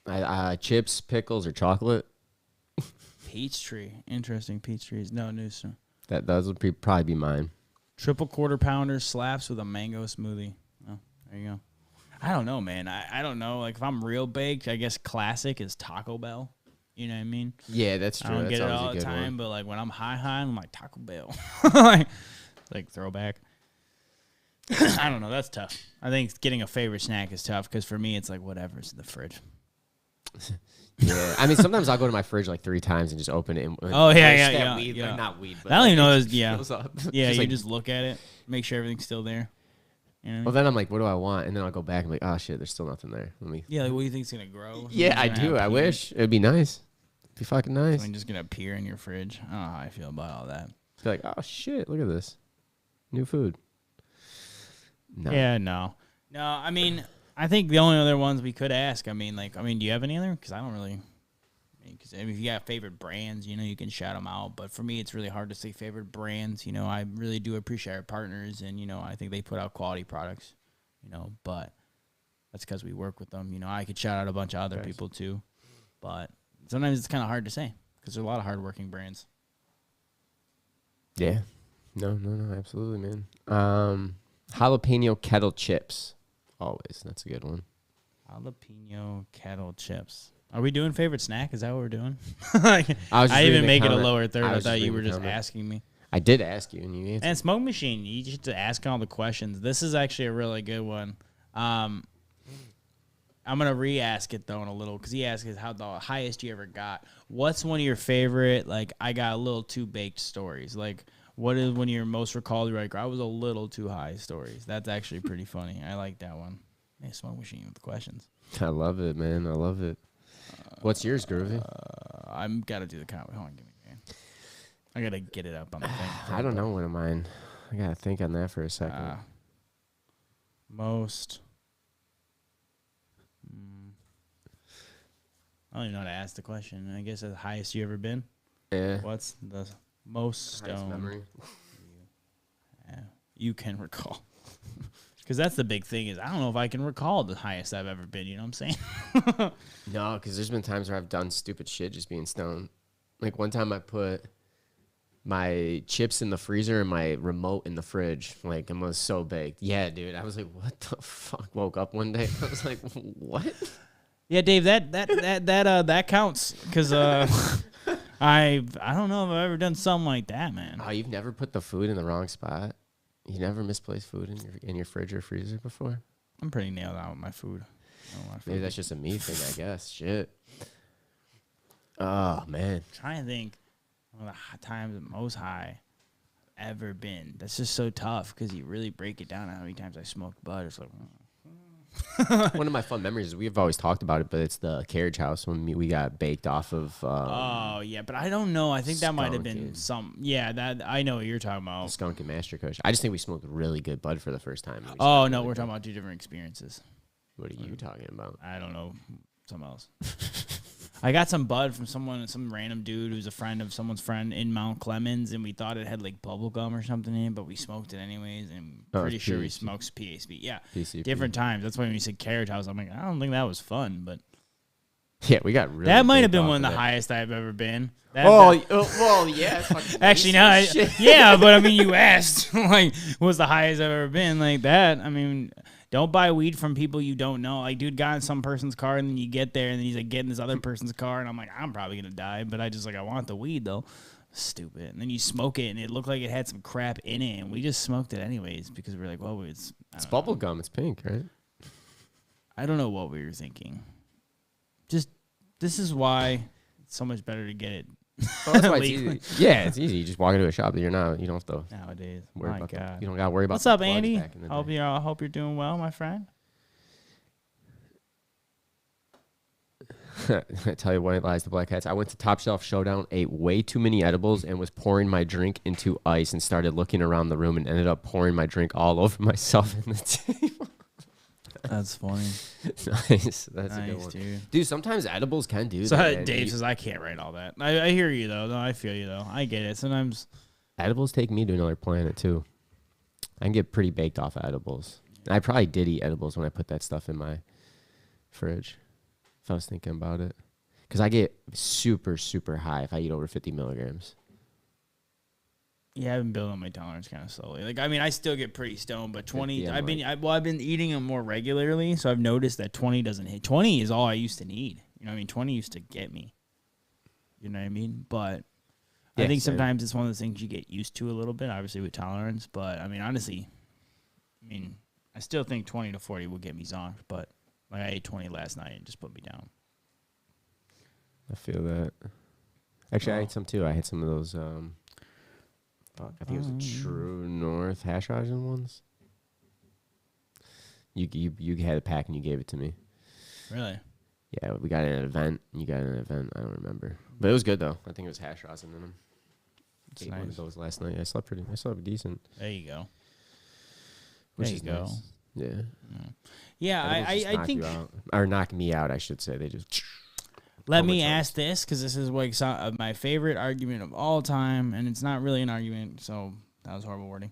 know. Chips, pickles, or chocolate. Peach tree. Interesting. Peach trees. No news. Those would probably be mine. Triple quarter pounder slaps with a mango smoothie. Oh, there you go. I don't know, man. I don't know. Like if I'm real baked, I guess classic is Taco Bell. You know what I mean? Yeah, that's true. I don't that's get it all the time, one. but like when I'm high, I'm like Taco Bell. like throwback. I don't know. That's tough. I think getting a favorite snack is tough because for me, it's like whatever's in the fridge. Yeah, I mean sometimes I'll go to my fridge like 3 times and just open it. And, yeah. Weed, like, not weed, but I don't even know. Yeah, Yeah, just you like, just look at it, make sure everything's still there. You know? Well, then I'm like, what do I want? And then I'll go back and be like, oh shit, there's still nothing there. Let me. Yeah, like, what do you think's gonna grow? Yeah, I do. I wish it'd be nice. It'd be fucking nice. Something just gonna appear in your fridge. I don't know how I feel about all that. Be like, oh shit, look at this, new food. No. Yeah, no. I mean, I think the only other ones we could ask. I mean, do you have any other? Because I don't really. Because if you got favorite brands, you know, you can shout them out. But for me, it's really hard to say favorite brands. You know, I really do appreciate our partners, and you know, I think they put out quality products. You know, but that's because we work with them. You know, I could shout out a bunch of other people too, but sometimes it's kind of hard to say because there's a lot of hardworking brands. Yeah. No, absolutely, man. Jalapeno kettle chips, always. That's a good one. Jalapeno kettle chips. Are we doing favorite snack? Is that what we're doing? I even make it a lower third. I thought you were just asking me. I did ask you, and you answered. And Smoke Machine, you just ask all the questions. This is actually a really good one. I'm going to re-ask it, though, in a little, because he asked how the highest you ever got. What's one of your favorite, like, I got a little too baked stories? Like, what is one of your most recalled, like, I was a little too high stories? That's actually pretty funny. I like that one. Hey, Smoke Machine with the questions. I love it, man. I love it. What's yours, Groovy? I'm got to do the comment. Hold on, give me a second. I got to get it up on the thing. I don't know one of mine. I got to think on that for a second. Most. I don't even know how to ask the question. I guess the highest you ever been? Yeah. What's the most highest stone memory? you can recall. Because that's the big thing is I don't know if I can recall the highest I've ever been. You know what I'm saying? No, because there's been times where I've done stupid shit just being stoned. Like one time I put my chips in the freezer and my remote in the fridge. Like, I was so baked. Yeah, dude. I was like, what the fuck? Woke up one day. I was like, what? Yeah, Dave, that counts. Because I don't know if I've ever done something like that, man. Oh, you've never put the food in the wrong spot? You never misplaced food in your fridge or freezer before? I'm pretty nailed out with my food. Maybe that's just a me thing, I guess. Shit. Oh, man. I'm trying to think one of the times the most high I've ever been. That's just so tough because you really break it down how many times I smoked bud. It's like... One of my fun memories is we've always talked about it, but it's the carriage house when we got baked off of. Oh yeah, but I don't know. I think that might have been some. Yeah, that I know what you're talking about. Skunk and Master Kush. I just think we smoked really good bud for the first time. Oh no, we're talking about two different experiences. What are you talking about? I don't know. Something else. I got some bud from some random dude who's a friend of someone's friend in Mount Clemens, and we thought it had like bubble gum or something in it, but we smoked it anyways, and pretty sure we smoked PACB. Yeah, PCP. Different times. That's why when you said carriage house, I'm like, I don't think that was fun, but yeah, we got really. That might have been one of the highest I've ever been. Well, yeah. Actually, no, yeah, but I mean, you asked, like, what's the highest I've ever been? Like that. I mean. Don't buy weed from people you don't know. Like, dude got in some person's car, and then you get there, and then he's, like, getting this other person's car, and I'm like, I'm probably going to die, but I want the weed, though. Stupid. And then you smoke it, and it looked like it had some crap in it, and we just smoked it anyways because we were like, well, it's bubble gum. It's pink, right? I don't know what we were thinking. Just, this is why it's so much better to get it. Well, that's why it's easy. Yeah, it's easy. You just walk into a shop that you don't have to nowadays. Worry about that. You don't got to worry about. What's up, Andy? Hope you're doing well, my friend. I tell you what, lies the black hats. I went to Top Shelf Showdown, ate way too many edibles, and was pouring my drink into ice, and started looking around the room, and ended up pouring my drink all over myself in the table. That's funny. Nice. That's a good one. Dude, sometimes edibles can do that. So Dave says, I can't write all that. I hear you, though. No, I feel you, though. I get it. Sometimes edibles take me to another planet, too. I can get pretty baked off of edibles. I probably did eat edibles when I put that stuff in my fridge, if I was thinking about it. Because I get super, super high if I eat over 50 milligrams. Yeah, I've been building my tolerance kind of slowly. Like, I mean, I still get pretty stoned, but 20. I've been eating them more regularly, so I've noticed that 20 doesn't hit. 20 is all I used to need. You know what I mean? 20 used to get me. You know what I mean? But I think sometimes it's one of those things you get used to a little bit, obviously with tolerance. But I mean, honestly, I still think 20 to 40 will get me zonked. But like, I ate 20 last night and it just put me down. I feel that. Actually, I ate some too. I had some of those. I think it was the True North hash rosin ones. You had a pack and you gave it to me. Really? Yeah, we got it at an event. You got it at an event. I don't remember, but it was good though. I think it was hash rosin in them. Ate one of those last night. I slept decent. There you go. Which is nice. Yeah. Yeah, I think or knock me out. I should say they just. Let me ask this, because this is like my favorite argument of all time, and it's not really an argument, so that was horrible wording.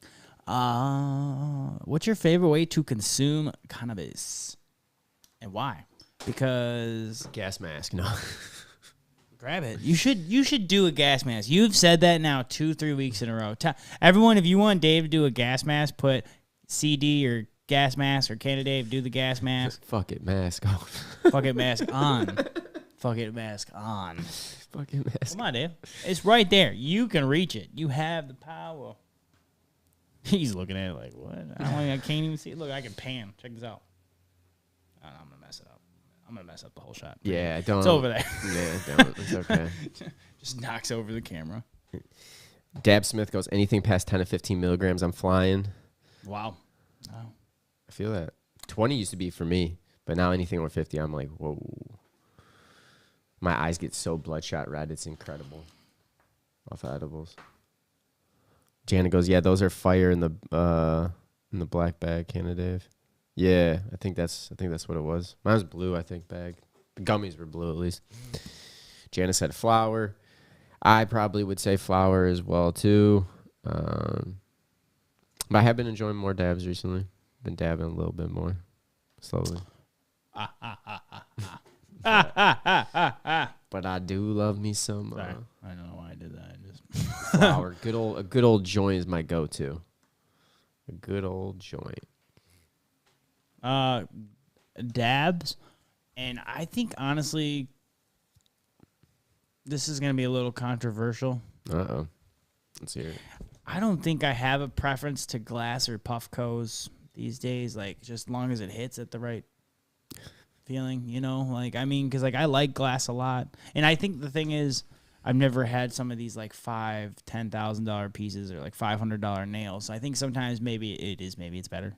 What's your favorite way to consume cannabis, and why? Because gas mask, no. Grab it. You should do a gas mask. You've said that now 2-3 weeks in a row. Everyone, if you want Dave to do a gas mask, put CD or gas mask or Canada Dave do the gas mask. Just fuck it, mask on. Fuck it, mask on. Fuck it, mask on. Fucking mask. Come on, Dave. It's right there. You can reach it. You have the power. He's looking at it like, what? I can't even see it. Look, I can pan. Check this out. I'm going to mess it up. I'm going to mess up the whole shot. Yeah, don't. It's over there. Yeah, don't. It's okay. Just knocks over the camera. Dab Smith goes, anything past 10 to 15 milligrams, I'm flying. Wow. I feel that. 20 used to be for me, but now anything over 50, I'm like, whoa. My eyes get so bloodshot red. It's incredible. Off of edibles. Janet goes, yeah, those are fire in the black bag, Canada Dave. Yeah, I think that's what it was. Mine was blue, I think, bag. The gummies were blue at least. Janet said flour. I probably would say flour as well too. But I have been enjoying more dabs recently. Been dabbing a little bit more, slowly. But I do love me some Sorry. I don't know why I did that. I just flour. A good old joint is my go-to. A good old joint. dabs, and I think honestly, this is gonna be a little controversial. Uh-oh. Let's hear it. I don't think I have a preference to glass or Puffco's these days. Like, just as long as it hits at the right feeling, you know? Like, I mean, because, like, I like glass a lot. And I think the thing is, I've never had some of these, like, $5,000, $10,000 pieces or, like, $500 nails. So I think sometimes maybe it's better.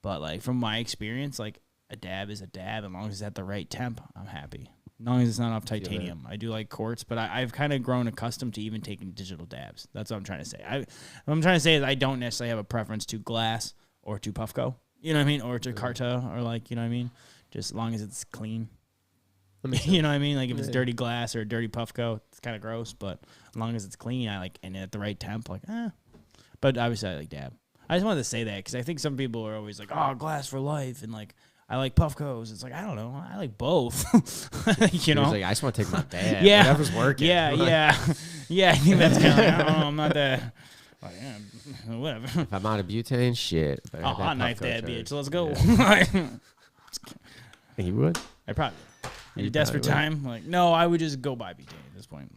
But, like, from my experience, like, a dab is a dab. As long as it's at the right temp, I'm happy. As long as it's not off titanium. I do like quartz, but I've kind of grown accustomed to even taking digital dabs. That's what I'm trying to say. What I'm trying to say is I don't necessarily have a preference to glass or to Puffco. You know what I mean? Or to Carta or, like, you know what I mean? Just as long as it's clean. You know what I mean? Like, if it's dirty glass or dirty Puffco, it's kind of gross. But as long as it's clean, I like, and at the right temp, like, But obviously, I like dab. I just wanted to say that because I think some people are always like, oh, glass for life. And, like, I like Puffco's. It's like, I don't know. I like both. You know? Like, I just want to take my dab. Yeah. Whatever's working. Yeah. I think that's kind of like, I don't know. I'm not that. Like, yeah, whatever. If I'm out of butane, shit. Oh, hot knife that bitch. Let's go. Yeah. You would? I probably would. In a desperate time, like, no, I would just go buy butane at this point.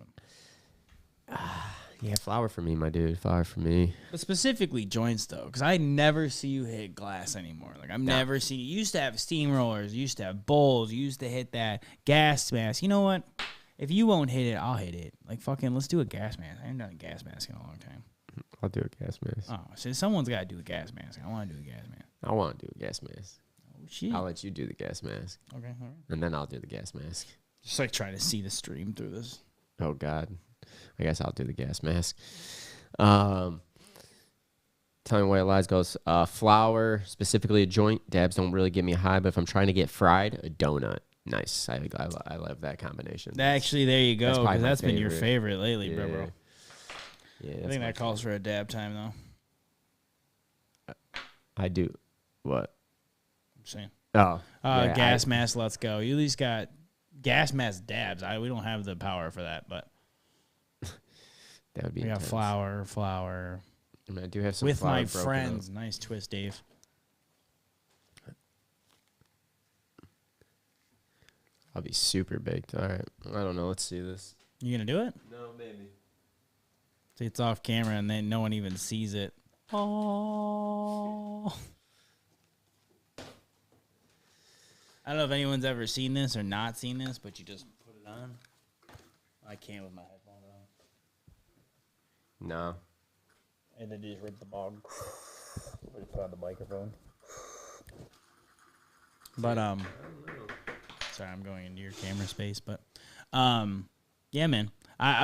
Yeah, flour for me, my dude. Flour for me. But specifically joints, though, because I never see you hit glass anymore. Like, I've never seen you. Used to have steamrollers. You used to have bowls. You used to hit that gas mask. You know what? If you won't hit it, I'll hit it. Like, fucking, let's do a gas mask. I haven't done a gas mask in a long time. I'll do a gas mask. Oh, so someone's got to do a gas mask. I want to do a gas mask. I want to do a gas mask. Oh, shit. I'll let you do the gas mask. Okay, all right. And then I'll do the gas mask. Just like trying to see the stream through this. Oh, God. I guess I'll do the gas mask. Tell me White Lies goes, flour, specifically a joint. Dabs don't really get me high, but if I'm trying to get fried, a donut. Nice. I love that combination. Actually, there you go. Because that's been your favorite lately, yeah. bro. Yeah, I think that calls for a dab time, though. I do. What? I'm saying. Oh. Yeah, gas mask, let's go. You at least got gas mask dabs. We don't have the power for that, but that would be we got intense. flour. I mean, I do have some with flour my broken friends. up. Nice twist, Dave. I'll be super baked. All right. I don't know. Let's see this. You gonna do it? No, maybe. See, it's off camera, and then no one even sees it. Oh. I don't know if anyone's ever seen this or not seen this, but you just put it on. I can't with my headphones on. No. And then you just rip the bog. Or you put on the microphone. But sorry, I'm going into your camera space, but yeah, man.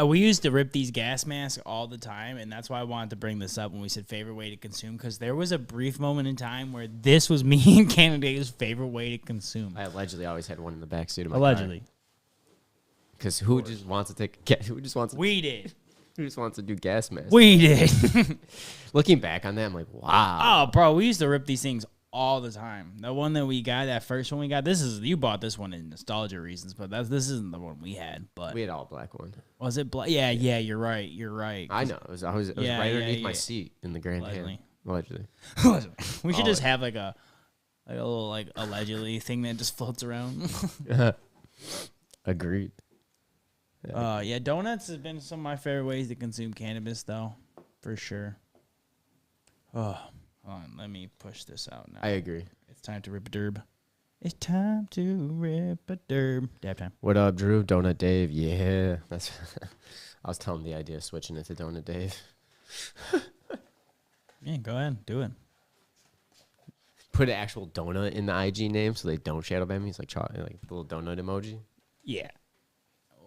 We used to rip these gas masks all the time, and that's why I wanted to bring this up when we said favorite way to consume, because there was a brief moment in time where this was me and Canada's favorite way to consume. I allegedly always had one in the backseat of my Allegedly. Because who just wants to take? Who just wants? We did. Who just wants to do gas masks? We did. Looking back on that, I'm like, wow. Oh, bro, we used to rip these things all the time. The one that we got, that first one we got, you bought this one in nostalgia reasons, but this isn't the one we had. But We had all black one. was it black? Yeah, you're right. I know. It was right underneath my seat in the Grand Hand. Allegedly. We should just have like a little like allegedly thing that just floats around. Agreed. Yeah, donuts has been some of my favorite ways to consume cannabis, though, for sure. Oh, hold on, let me push this out now. I agree. It's time to rip a derb. It's time to rip a derb. Dab time. What up, Drew? Donut Dave. Yeah, that's. I was telling him the idea of switching it to Donut Dave. Yeah, go ahead, do it. Put an actual donut in the IG name so they don't shadow ban me. It's like the little donut emoji. Yeah.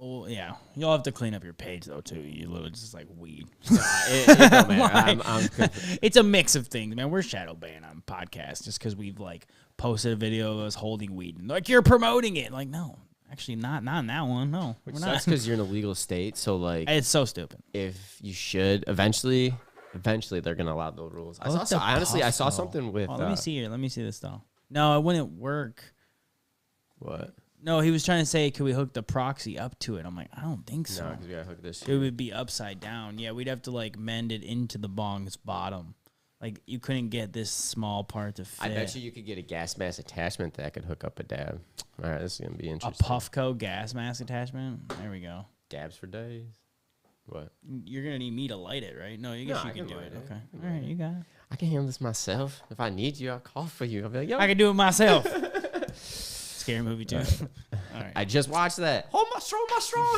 Well, yeah. You'll have to clean up your page, though, too. You literally just like weed. It don't matter. It's a mix of things, man. We're shadow banned on podcasts just because we've like posted a video of us holding weed and like you're promoting it. Like, no, actually not in that one. No, Which we're sucks not. because you're in a legal state. So like, It's so stupid. if you should eventually, eventually they're gonna allow those rules. I What saw, the honestly, I saw puff, though? something with. Oh, let me see here. Let me see this though. No, it wouldn't work. What? No, he was trying to say, could we hook the proxy up to it? I'm like, I don't think so. No, because we gotta hook this. It would be upside down. Yeah, we'd have to like mend it into the bong's bottom. Like you couldn't get this small part to fit. I bet you could get a gas mask attachment that could hook up a dab. All right, this is gonna be A interesting. Puffco gas mask attachment. There we go. Dabs for days. What? You're gonna need me to light it, right? No, you guess No, you I can can do light it. it. Okay. All right, you got it. I can handle this myself. If I need you, I'll call for you. I'll be like, yo. I can do it myself. Scary movie too. All right. I just watched that. Hold my strong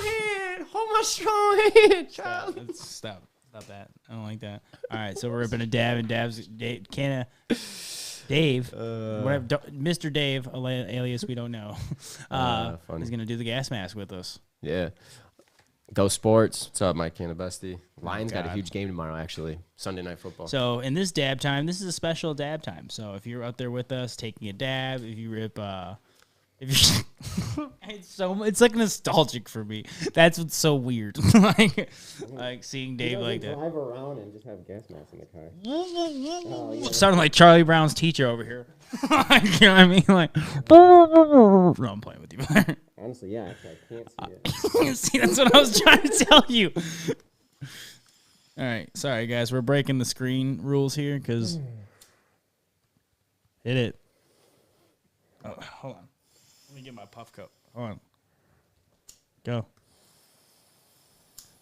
hand. Hold my strong hand, child. Stop that. I don't like that. All right, so we're ripping a dab and dabs. Dave, whatever, Mr. Dave, alias we don't know, funny. is gonna do the gas mask with us. Yeah. Go Sports. What's up, Mike Canabesti? Lions got a God. huge game tomorrow, actually. Sunday Night Football. So in this dab time, this is a special dab time. So if you're out there with us taking a dab, if you rip, if you, it's like nostalgic for me. That's what's so weird. like seeing Dave like that. Drive around and just have gas masks in the car. Sounding like Charlie Brown's teacher over here. You know what I mean? Like, no, I'm playing with you. Honestly, yeah, I can't see it. See, that's what I was trying to tell you. All right, sorry guys, we're breaking the screen rules here because hit it. Oh, hold on, let me get my puff cup. Hold on, go.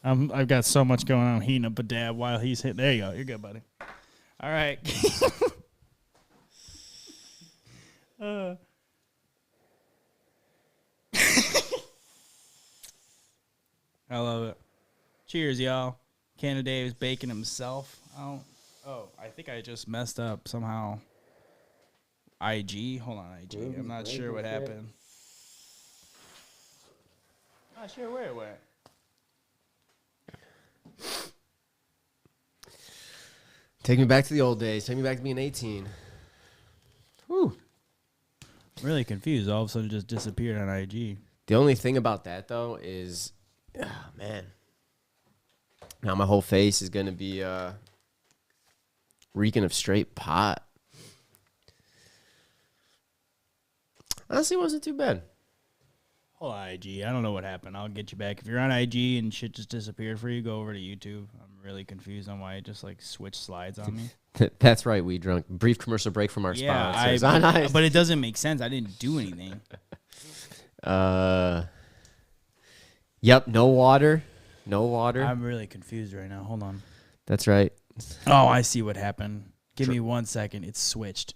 I've got so much going on. I'm heating up a dab while he's hitting. There you go. You're good, buddy. All right. I love it. Cheers, y'all. Canada Dave is baking himself. I think I just messed up somehow. IG. Hold on, IG. I'm not sure what happened. Not sure where it went. Take me back to the old days. Take me back to being 18. Whew. Really confused. All of a sudden, it just disappeared on IG. The only thing about that, though, is, man. Now my whole face is going to be reeking of straight pot. Honestly, it wasn't too bad. Hold on, IG. I don't know what happened. I'll get you back. If you're on IG and shit just disappeared for you, go over to YouTube. I'm really confused on why it just like switched slides on me. That's right, we drunk. Brief commercial break from our sponsors. But it doesn't make sense. I didn't do anything. Yep, no water. No water. I'm really confused right now. Hold on. That's right. Oh, I see what happened. Give me 1 second. It's switched.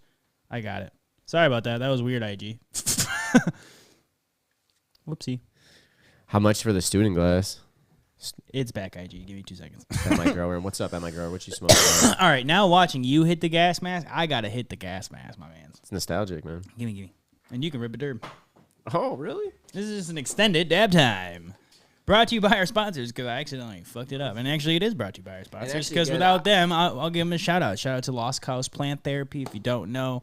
I got it. Sorry about that. That was weird, IG. Whoopsie. How much for the student glass? It's back, IG. Give me 2 seconds. MI grower. What's up, MI grower? What you smoking? All right, now watching you hit the gas mask, I got to hit the gas mask, my man. It's nostalgic, man. Gimme. And you can rip a derb. Oh, really? This is just an extended dab time. Brought to you by our sponsors, because I accidentally fucked it up. And actually, it is brought to you by our sponsors, because without them, I'll give them a shout out. Shout out to Lost Coast Plant Therapy. If you don't know,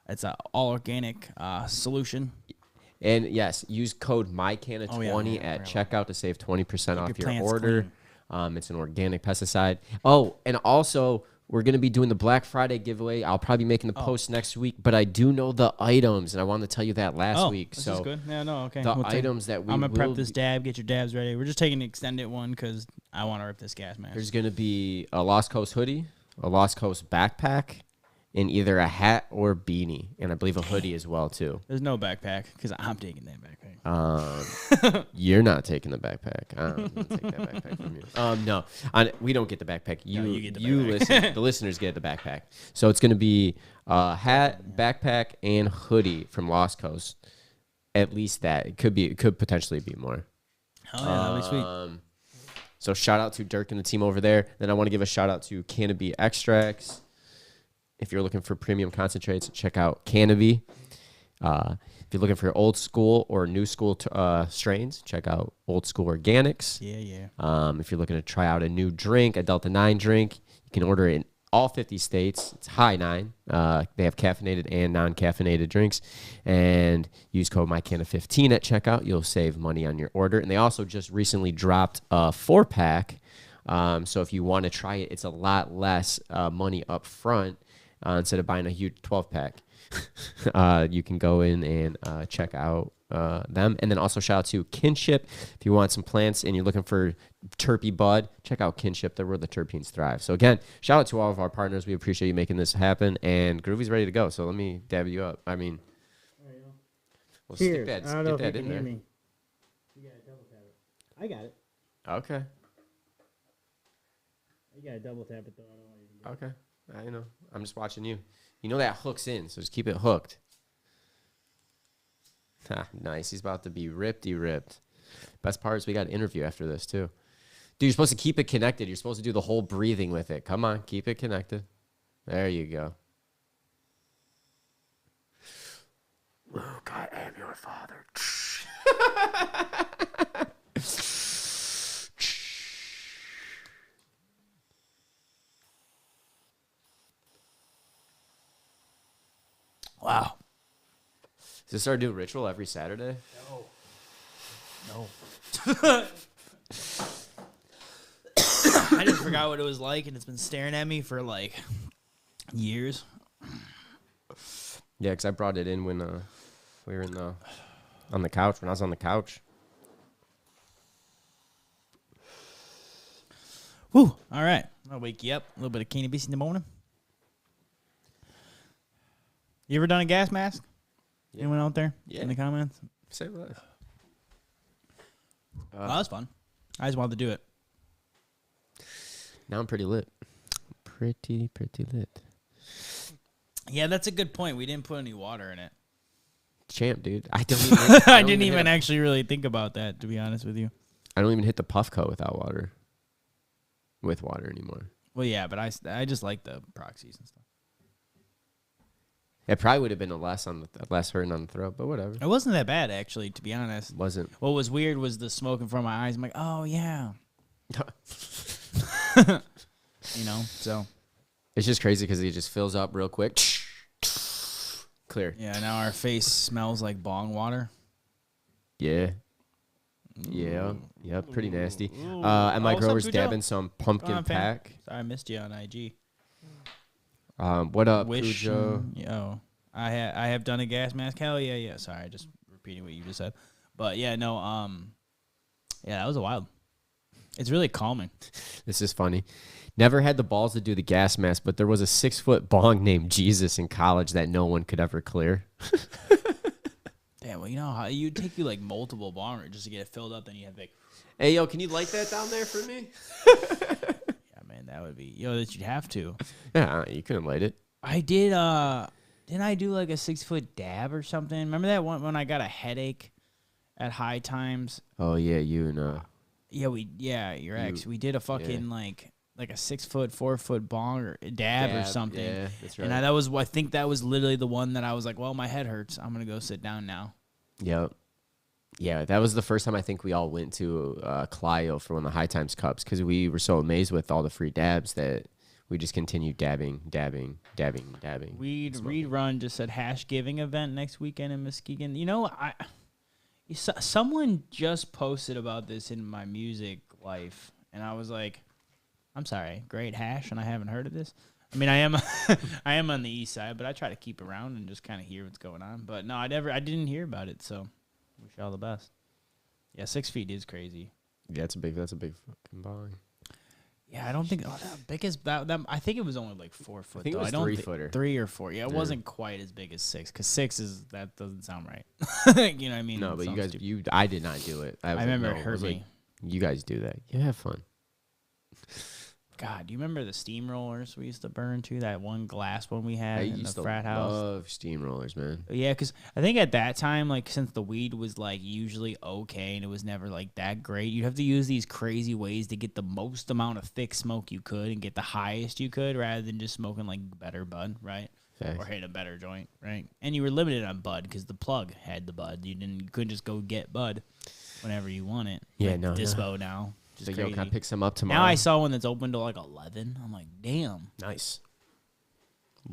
it's a all organic solution. And yes, use code MyCanna20 at checkout to save 20% off your order. It's an organic pesticide. Oh, and also, we're going to be doing the Black Friday giveaway. I'll probably be making the post next week, but I do know the items, and I wanted to tell you that last week. This is good. Yeah, no, okay. The items that we I'm going to prep this dab, get your dabs ready. We're just taking an extended one because I want to rip this gas mask. There's going to be a Lost Coast hoodie, a Lost Coast backpack, and either a hat or beanie, and I believe a hoodie as well, too. There's no backpack because I'm taking that backpack. You're not taking the backpack. I'm going to take that backpack from you. No, we don't get the backpack. You get the listen. The listeners get the backpack. So it's going to be hat, backpack, and hoodie from Lost Coast. At least that. It could potentially be more. Oh, yeah, that'd be sweet. So shout out to Dirk and the team over there. Then I want to give a shout out to Canopy Extracts. If you're looking for premium concentrates, check out Canopy. If you're looking for old school or new school strains, check out Old School Organics. Yeah. If you're looking to try out a new drink, a Delta 9 drink, you can order it in all 50 states. It's high 9. They have caffeinated and non-caffeinated drinks. And use code MyCanna15 at checkout. You'll save money on your order. And they also just recently dropped a 4-pack So if you want to try it, it's a lot less money up front instead of buying a huge 12-pack. You can go in and check out them. And then also shout out to Kinship. If you want some plants and you're looking for terpy bud, check out Kinship. They're where the terpenes thrive. So again, shout out to all of our partners. We appreciate you making this happen. And Groovy's ready to go. So let me dab you up. I mean, well, Cheers. stick I don't know if you that can in hear there. me. You gotta double tap it. I got it. Okay. You gotta double tap it though. I don't want you to Okay. I know. I'm just watching you. You know that hooks in, so just keep it hooked. Nice. He's about to be ripped. Best part is we got an interview after this, too. Dude, you're supposed to keep it connected. You're supposed to do the whole breathing with it. Come on, keep it connected. There you go. Luke, I am your father. Wow. Is this our new ritual every Saturday? No. I just forgot what it was like, and it's been staring at me for like years. Yeah, because I brought it in when we were on the couch. When I was on the couch. Whew. All right. I'll wake you up. A little bit of cannabis in the morning. You ever done a gas mask? Yeah. Anyone out there in the comments? Say what? Well, that was fun. I just wanted to do it. Now I'm pretty lit. Pretty lit. Yeah, that's a good point. We didn't put any water in it. Champ, dude. I don't even. I didn't even actually really think about that, to be honest with you. I don't even hit the puff coat without water. With water anymore. Well, yeah, but I just like the proxies and stuff. It probably would have been less hurting on the throat, but whatever. It wasn't that bad, actually, to be honest. Wasn't. What was weird was the smoke in front of my eyes. I'm like, oh, yeah. So. It's just crazy because it just fills up real quick. Clear. Yeah, now our face smells like bong water. Yeah. Yeah. Yeah, pretty nasty. And my girl was dabbing some pumpkin pack. Sorry, I missed you on IG. What up, Wish. Pujo? Oh, I have done a gas mask. Hell yeah. Sorry, just repeating what you just said. But yeah, no. Yeah, that was a wild. It's really calming. This is funny. Never had the balls to do the gas mask, but there was a 6-foot bong named Jesus in college that no one could ever clear. Damn, well, you know how you'd take you like multiple bongers just to get it filled up, then you have like, Hey, yo, can you light that down there for me? yeah, man, that would be that you'd have to. Yeah, you couldn't light it. I did. Didn't I do like a 6-foot dab or something? Remember that one when I got a headache at High Times? Oh yeah, you and your ex. We did a fucking like a 6-foot, 4-foot bong or dab or something. Yeah, that's right. And I think that was literally the one that I was like, well, my head hurts. I'm gonna go sit down now. Yep. Yeah, that was the first time I think we all went to Clio for one of the High Times Cups because we were so amazed with all the free dabs that we just continued dabbing. Reed Run just said hash giving event next weekend in Muskegon. You know, someone just posted about this in my music life, and I was like, I'm sorry, great hash, and I haven't heard of this. I mean, I am on the east side, but I try to keep around and just kind of hear what's going on. But no, I didn't hear about it, so wish you all the best. Yeah, 6 feet is crazy. Yeah, that's a big fucking bong. Yeah, I don't think that big as that. I think it was only like 4 foot. I think it was 3-footer. 3 or 4. Yeah, it wasn't quite as big as 6 because 6 that doesn't sound right. You know what I mean? No, but you guys, I did not do it. I remember it hurt me. You guys do that. You have fun. God, do you remember the steamrollers we used to burn too? That one glass one we had I in used the to frat house. love steamrollers, man. Yeah, because I think at that time, like, since the weed was like usually okay and it was never like that great, you'd have to use these crazy ways to get the most amount of thick smoke you could and get the highest you could, rather than just smoking like better bud, right? Facts. Or hit a better joint, right? And you were limited on bud because the plug had the bud. You couldn't just go get bud whenever you want it. Yeah, like no. Dispo now. So, yo, can I pick some up tomorrow? Now I saw one that's open till like 11. I'm like, damn. Nice.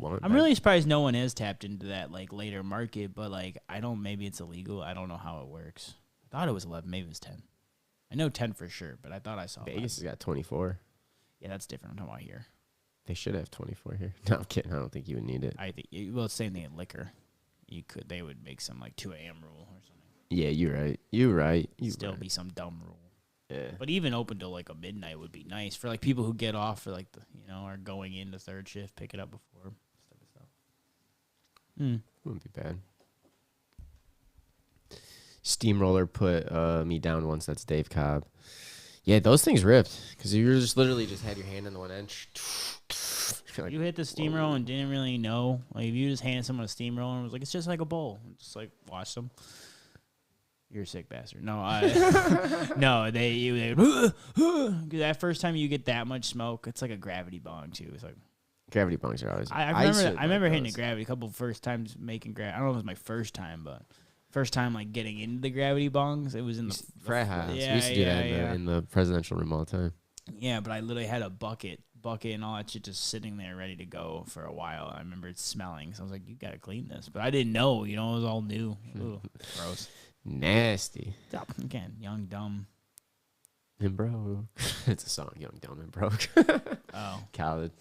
I'm really surprised no one has tapped into that like later market, but like maybe it's illegal. I don't know how it works. I thought it was 11, maybe it was 10. I know 10 for sure, but I thought I saw Vegas 5. has got 24. Yeah, that's different. I'm talking about here. They should have 24 here. No, I'm kidding. I don't think you would need it. I think well, same thing in liquor. They would make some like 2 a.m. rule or something. Yeah, you're right. You're right. Still be some dumb rule. Yeah. But even open till like a midnight would be nice for like people who get off for like are going into third shift, pick it up before stuff. Wouldn't be bad. Steamroller put me down once. That's Dave Cobb. Yeah, those things ripped because you just literally just had your hand on the one end. Like, you hit the steamroller and didn't really know. Like if you just handed someone a steamroller and was like, it's just like a bowl, just like watch them. You're a sick bastard. No, no, they that first time you get that much smoke, it's like a gravity bong too. It's like gravity bongs are always. I remember hitting a gravity a couple first times making gravity. I don't know if it was my first time, but first time like getting into the gravity bongs, it was in the frat house. Yeah, we used to do that in the presidential room all the time. Yeah, but I literally had a bucket and all that shit just sitting there ready to go for a while. I remember it smelling, so I was like, "You gotta clean this," but I didn't know. It was all new. Ooh, gross. Nasty. Again, young, dumb. And broke. It's a song, Young, Dumb, and Broke. Oh. Khaled.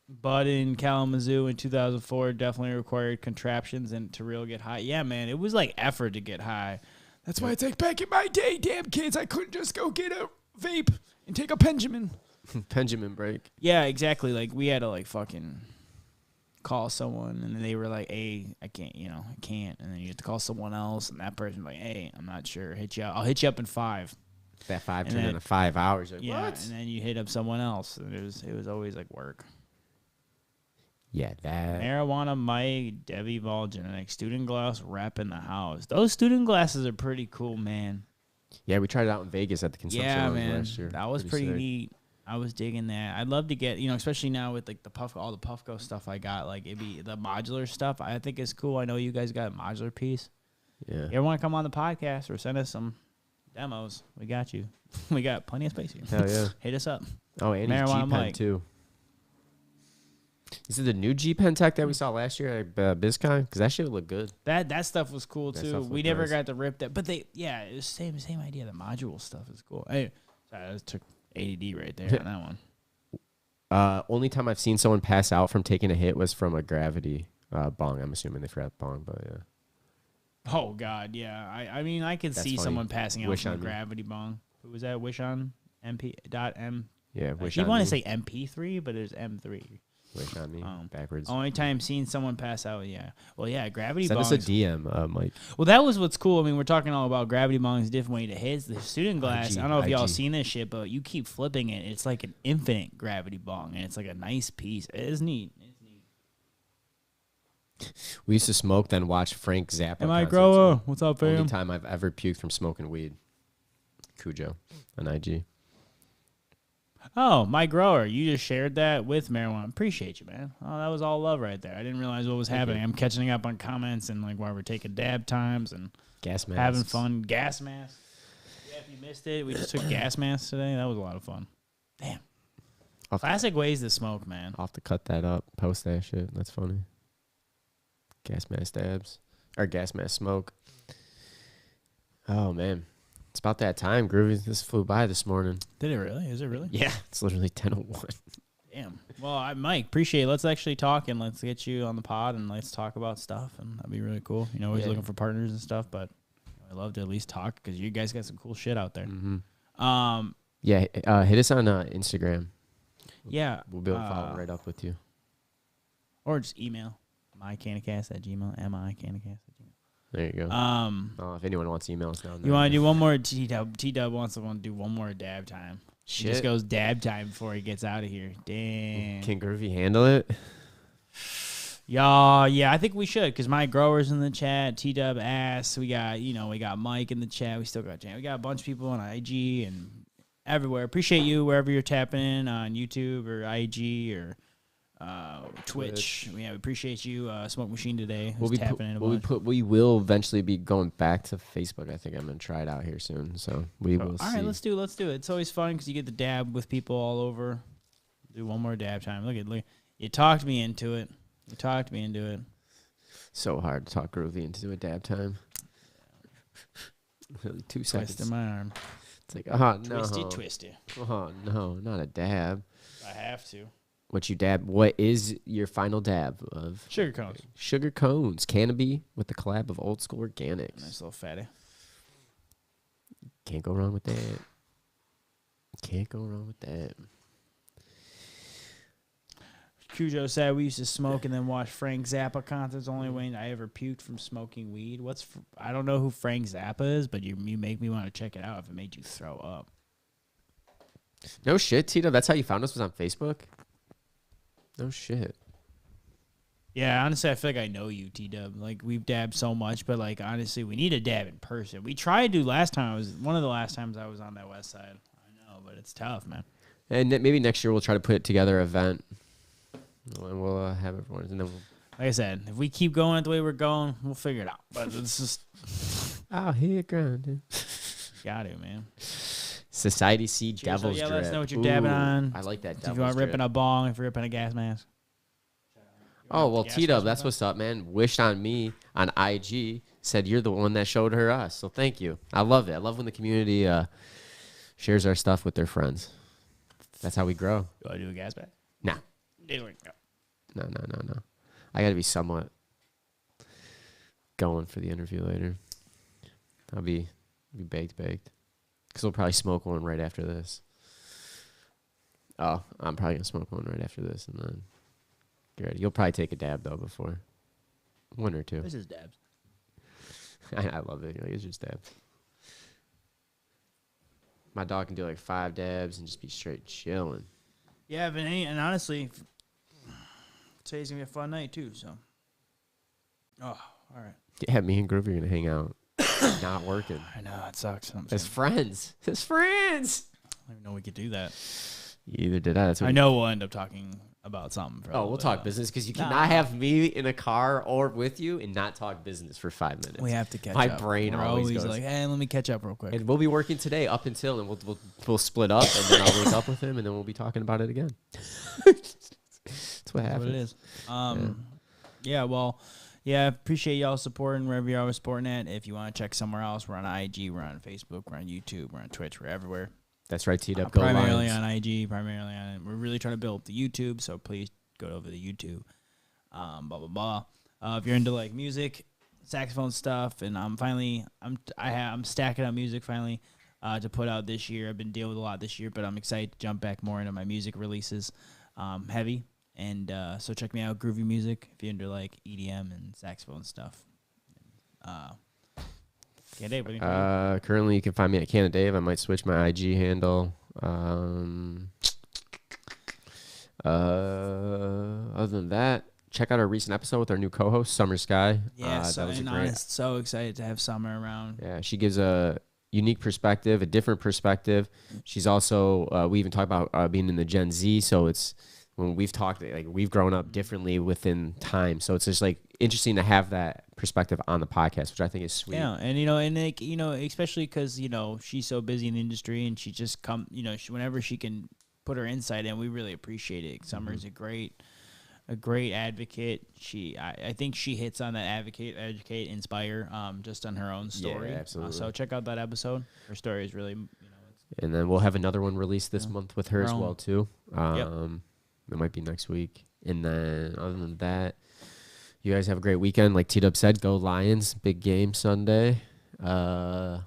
But in Kalamazoo in 2004, definitely required contraptions and to real get high. Yeah, man, it was like effort to get high. That's why it's like back in my day, damn kids, I couldn't just go get a vape and take a Benjamin. Benjamin break. Yeah, exactly. Like we had to like fucking call someone, and then they were like, "Hey, I can't," I can't. And then you have to call someone else, and that person's like, "Hey, I'm not sure. I'll hit you up in 5." That 5 turned into 5 hours. Like, yeah, what? and then you hit up someone else. And it was always like work. Yeah, that. Marijuana, Mike, Debbie Vol, genetic student glass, wrap in the house. Those student glasses are pretty cool, man. Yeah, we tried it out in Vegas at the consumption last year. That was pretty neat. I was digging that. I'd love to get, especially now with like all the Puffco stuff I got, like it'd be the modular stuff. I think is cool. I know you guys got a modular piece. Yeah. You ever want to come on the podcast or send us some demos? We got you. We got plenty of space here. Hell yeah. Hit us up. Oh, and he's G-Pen too. Is it the new G-Pen tech that we saw last year at BizCon? Because that shit would look good. That stuff was cool too. We never got to rip that, but it was same idea. The module stuff is cool. Hey, sorry, I just took ADD right there on that one. Only time I've seen someone pass out from taking a hit was from a gravity bong. I'm assuming they forgot bong, but yeah. Oh God, yeah. I mean, I could see someone passing out from a gravity bong. Who was that? Wish on MP.M. Yeah, Wish you on want me. to say MP3, but it's M3. Wish on me backwards. Only time seen someone pass out, yeah. Well, yeah, gravity Send bongs. us a DM, Mike. Well, that was what's cool. I mean, we're talking all about gravity bongs, different way to hit. The student glass, I don't know if y'all seen this shit, but you keep flipping it. It's like an infinite gravity bong, and it's like a nice piece. It is neat. It's neat. We used to smoke, then watch Frank Zappa. Am I grower? What's up, fam? Only time I've ever puked from smoking weed. Cujo on IG. Oh, my grower. You just shared that with marijuana. Appreciate you, man. Oh, that was all love right there. I didn't realize what was happening. I'm catching up on comments and like while we're taking dab times and gas masks. Having fun. Gas masks. Yeah, if you missed it, we just took gas masks today. That was a lot of fun. Damn. Classic ways to smoke, man. I'll have to cut that up. Post that shit. That's funny. Gas mask dabs. Or gas mask smoke. Oh, man. It's about that time, Groovy. This flew by this morning. Did it really? Is it really? Yeah, it's literally 10:01. Damn. Well, Mike, appreciate it. Let's actually talk and let's get you on the pod and let's talk about stuff, and that'd be really cool. Always looking for partners and stuff, but I love to at least talk because you guys got some cool shit out there. Mm-hmm. Hit us on Instagram. Yeah. We'll be able to follow right up with you. Or just email mycanicast@gmail, micanicast@gmail. There you go. If anyone wants to email us now. You want to do one more? T-Dub wants to do one more dab time. Shit. He just goes dab time before he gets out of here. Damn. Can Groovy handle it? Yeah, I think we should because my grower's in the chat. T-Dub asks. We got Mike in the chat. We still got Jan. We got a bunch of people on IG and everywhere. Appreciate you wherever you're tapping in on YouTube or IG or Twitch. We appreciate you, Smoke Machine today. We will eventually be going back to Facebook. I think I'm gonna try it out here soon. So we will. All right, let's do it. It's always fun because you get to dab with people all over. Do one more dab time. Look, you talked me into it. So hard to talk Groovy into a dab time. Literally 2 seconds. Twisting my arm. It's like, oh no. Twisty. Oh no, not a dab. I have to. What you dab? What is your final dab of Sugar cones? Sugar cones, Canopy with the collab of Old School Organics. Nice little fatty. Can't go wrong with that. Can't go wrong with that. Cujo said we used to smoke and then watch Frank Zappa concerts. Only way I ever puked from smoking weed. I don't know who Frank Zappa is, but you make me want to check it out if it made you throw up. No shit, Tito. That's how you found us, was on Facebook? No shit. Yeah, honestly, I feel like I know you, T-Dub. Like, we've dabbed so much, but, like, honestly, we need a dab in person. We tried to last time. One of the last times I was on that west side. I know, but it's tough, man. And maybe next year we'll try to put together an event. And we'll have everyone. And then like I said, if we keep going the way we're going, we'll figure it out. But it's just... Out here grinding. Got to, man. Society C Cheers, Devil's yeah, Drip. let us know what you're dabbing on. I like that If Devil's you want Drip. ripping a bong, if you're ripping a gas mask. Oh, well, T-Dub, that's what's up, man. Wished on me on IG. Said you're the one that showed her us. So thank you. I love it. I love when the community shares our stuff with their friends. That's how we grow. You want to do a gas mask? Nah. No. I got to be somewhat going for the interview later. I'll be baked. Because we'll probably smoke one right after this. Oh, I'm probably going to smoke one right after this and then get ready. You'll probably take a dab, though, before. One or two. This is dabs. I love it. It's just dabs. My dog can do like 5 dabs and just be straight chilling. Yeah, and honestly, today's going to be a fun night, too, so. Oh, all right. Yeah, me and Groovy are going to hang out. Not working. I know, it sucks. As friends. As friends. I don't even know we could do that. Either did I. That's what I know we'll end up talking about something. For we'll talk business because you cannot have me in a car or with you and not talk business for 5 minutes. We have to catch up. My brain We're always goes. like, hey, let me catch up real quick. And we'll be working today up until, and we'll split up, and then I'll wake up with him, and then we'll be talking about it again. That's what happens. What it is. Yeah, well, yeah, appreciate y'all supporting wherever y'all are supporting at. If you want to check somewhere else, we're on IG, we're on Facebook, we're on YouTube, we're on Twitch, we're everywhere. That's right, T-Dub. Primarily on IG, primarily on. We're really trying to build the YouTube, so please go over to YouTube. Blah blah blah. If you're into like music, saxophone stuff, and I'm stacking up music finally to put out this year. I've been dealing with a lot this year, but I'm excited to jump back more into my music releases, heavy. And so check me out, Groovy Music, if you're into like EDM and saxophone stuff. Yeah, Dave, what do you think? Currently, you can find me at Canada Dave. I might switch my IG handle. Other than that, check out our recent episode with our new co-host, Summer Sky. Yeah, so excited to have Summer around. Yeah, she gives a unique perspective, a different perspective. She's also, we even talk about being in the Gen Z, so it's, when we've talked, like we've grown up differently within time. So it's just like interesting to have that perspective on the podcast, which I think is sweet. Yeah, and especially because she's so busy in the industry, and she just whenever she can put her insight in, we really appreciate it. Summer's a great advocate. I think she hits on that advocate, educate, inspire, just on her own story. Yeah, absolutely. So check out that episode. Her story is really, and then we'll have another one released this month with her as well too. Yep. It might be next week. And then other than that, you guys have a great weekend. Like T-Dub said, go Lions. Big game Sunday. Get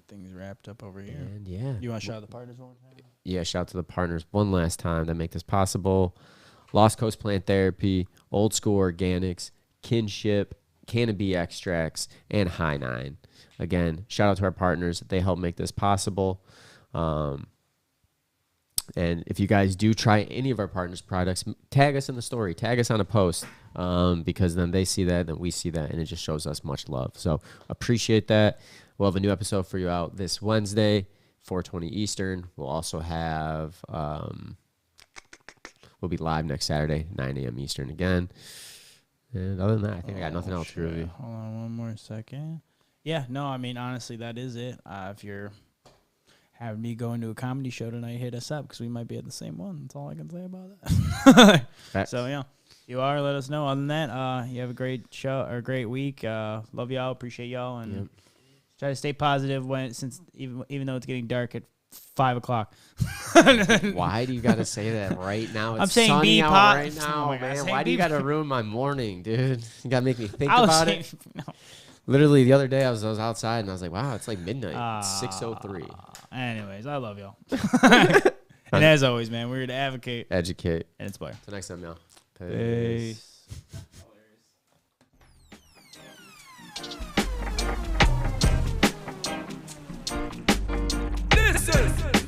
things wrapped up over here. And yeah. You want to shout out the partners one more time? Yeah, shout out to the partners one last time that make this possible. Lost Coast Plant Therapy, Old School Organics, Kinship, Canopy Extracts, and High Nine. Again, shout out to our partners. They help make this possible. And if you guys do try any of our partners' products, tag us in the story. Tag us on a post because then they see that, then we see that, and it just shows us much love. So appreciate that. We'll have a new episode for you out this Wednesday, 4:20 Eastern. We'll also have we'll be live next Saturday, 9 a.m. Eastern again. And other than that, I think I got nothing else to review. Hold on one more second. Yeah, no, I mean, honestly, that is it. If you're having me go into a comedy show tonight, hit us up because we might be at the same one. That's all I can say about that. So, yeah, you are. Let us know. Other than that, you have a great show or a great week. Love y'all. Appreciate y'all. And Try to stay positive even though it's getting dark at 5 o'clock. Why do you got to say that right now? It's I'm saying sunny be out positive. right now, Oh my God, man. Why do you got to ruin my morning, dude? You got to make me think I was about saying, it. No. Literally, the other day, I was outside, and I was like, wow, it's like midnight. It's 6:03. Anyways, I love y'all. And as always, man, we're here to advocate, Educate. and inspire. Till next time, y'all. Peace. Listen.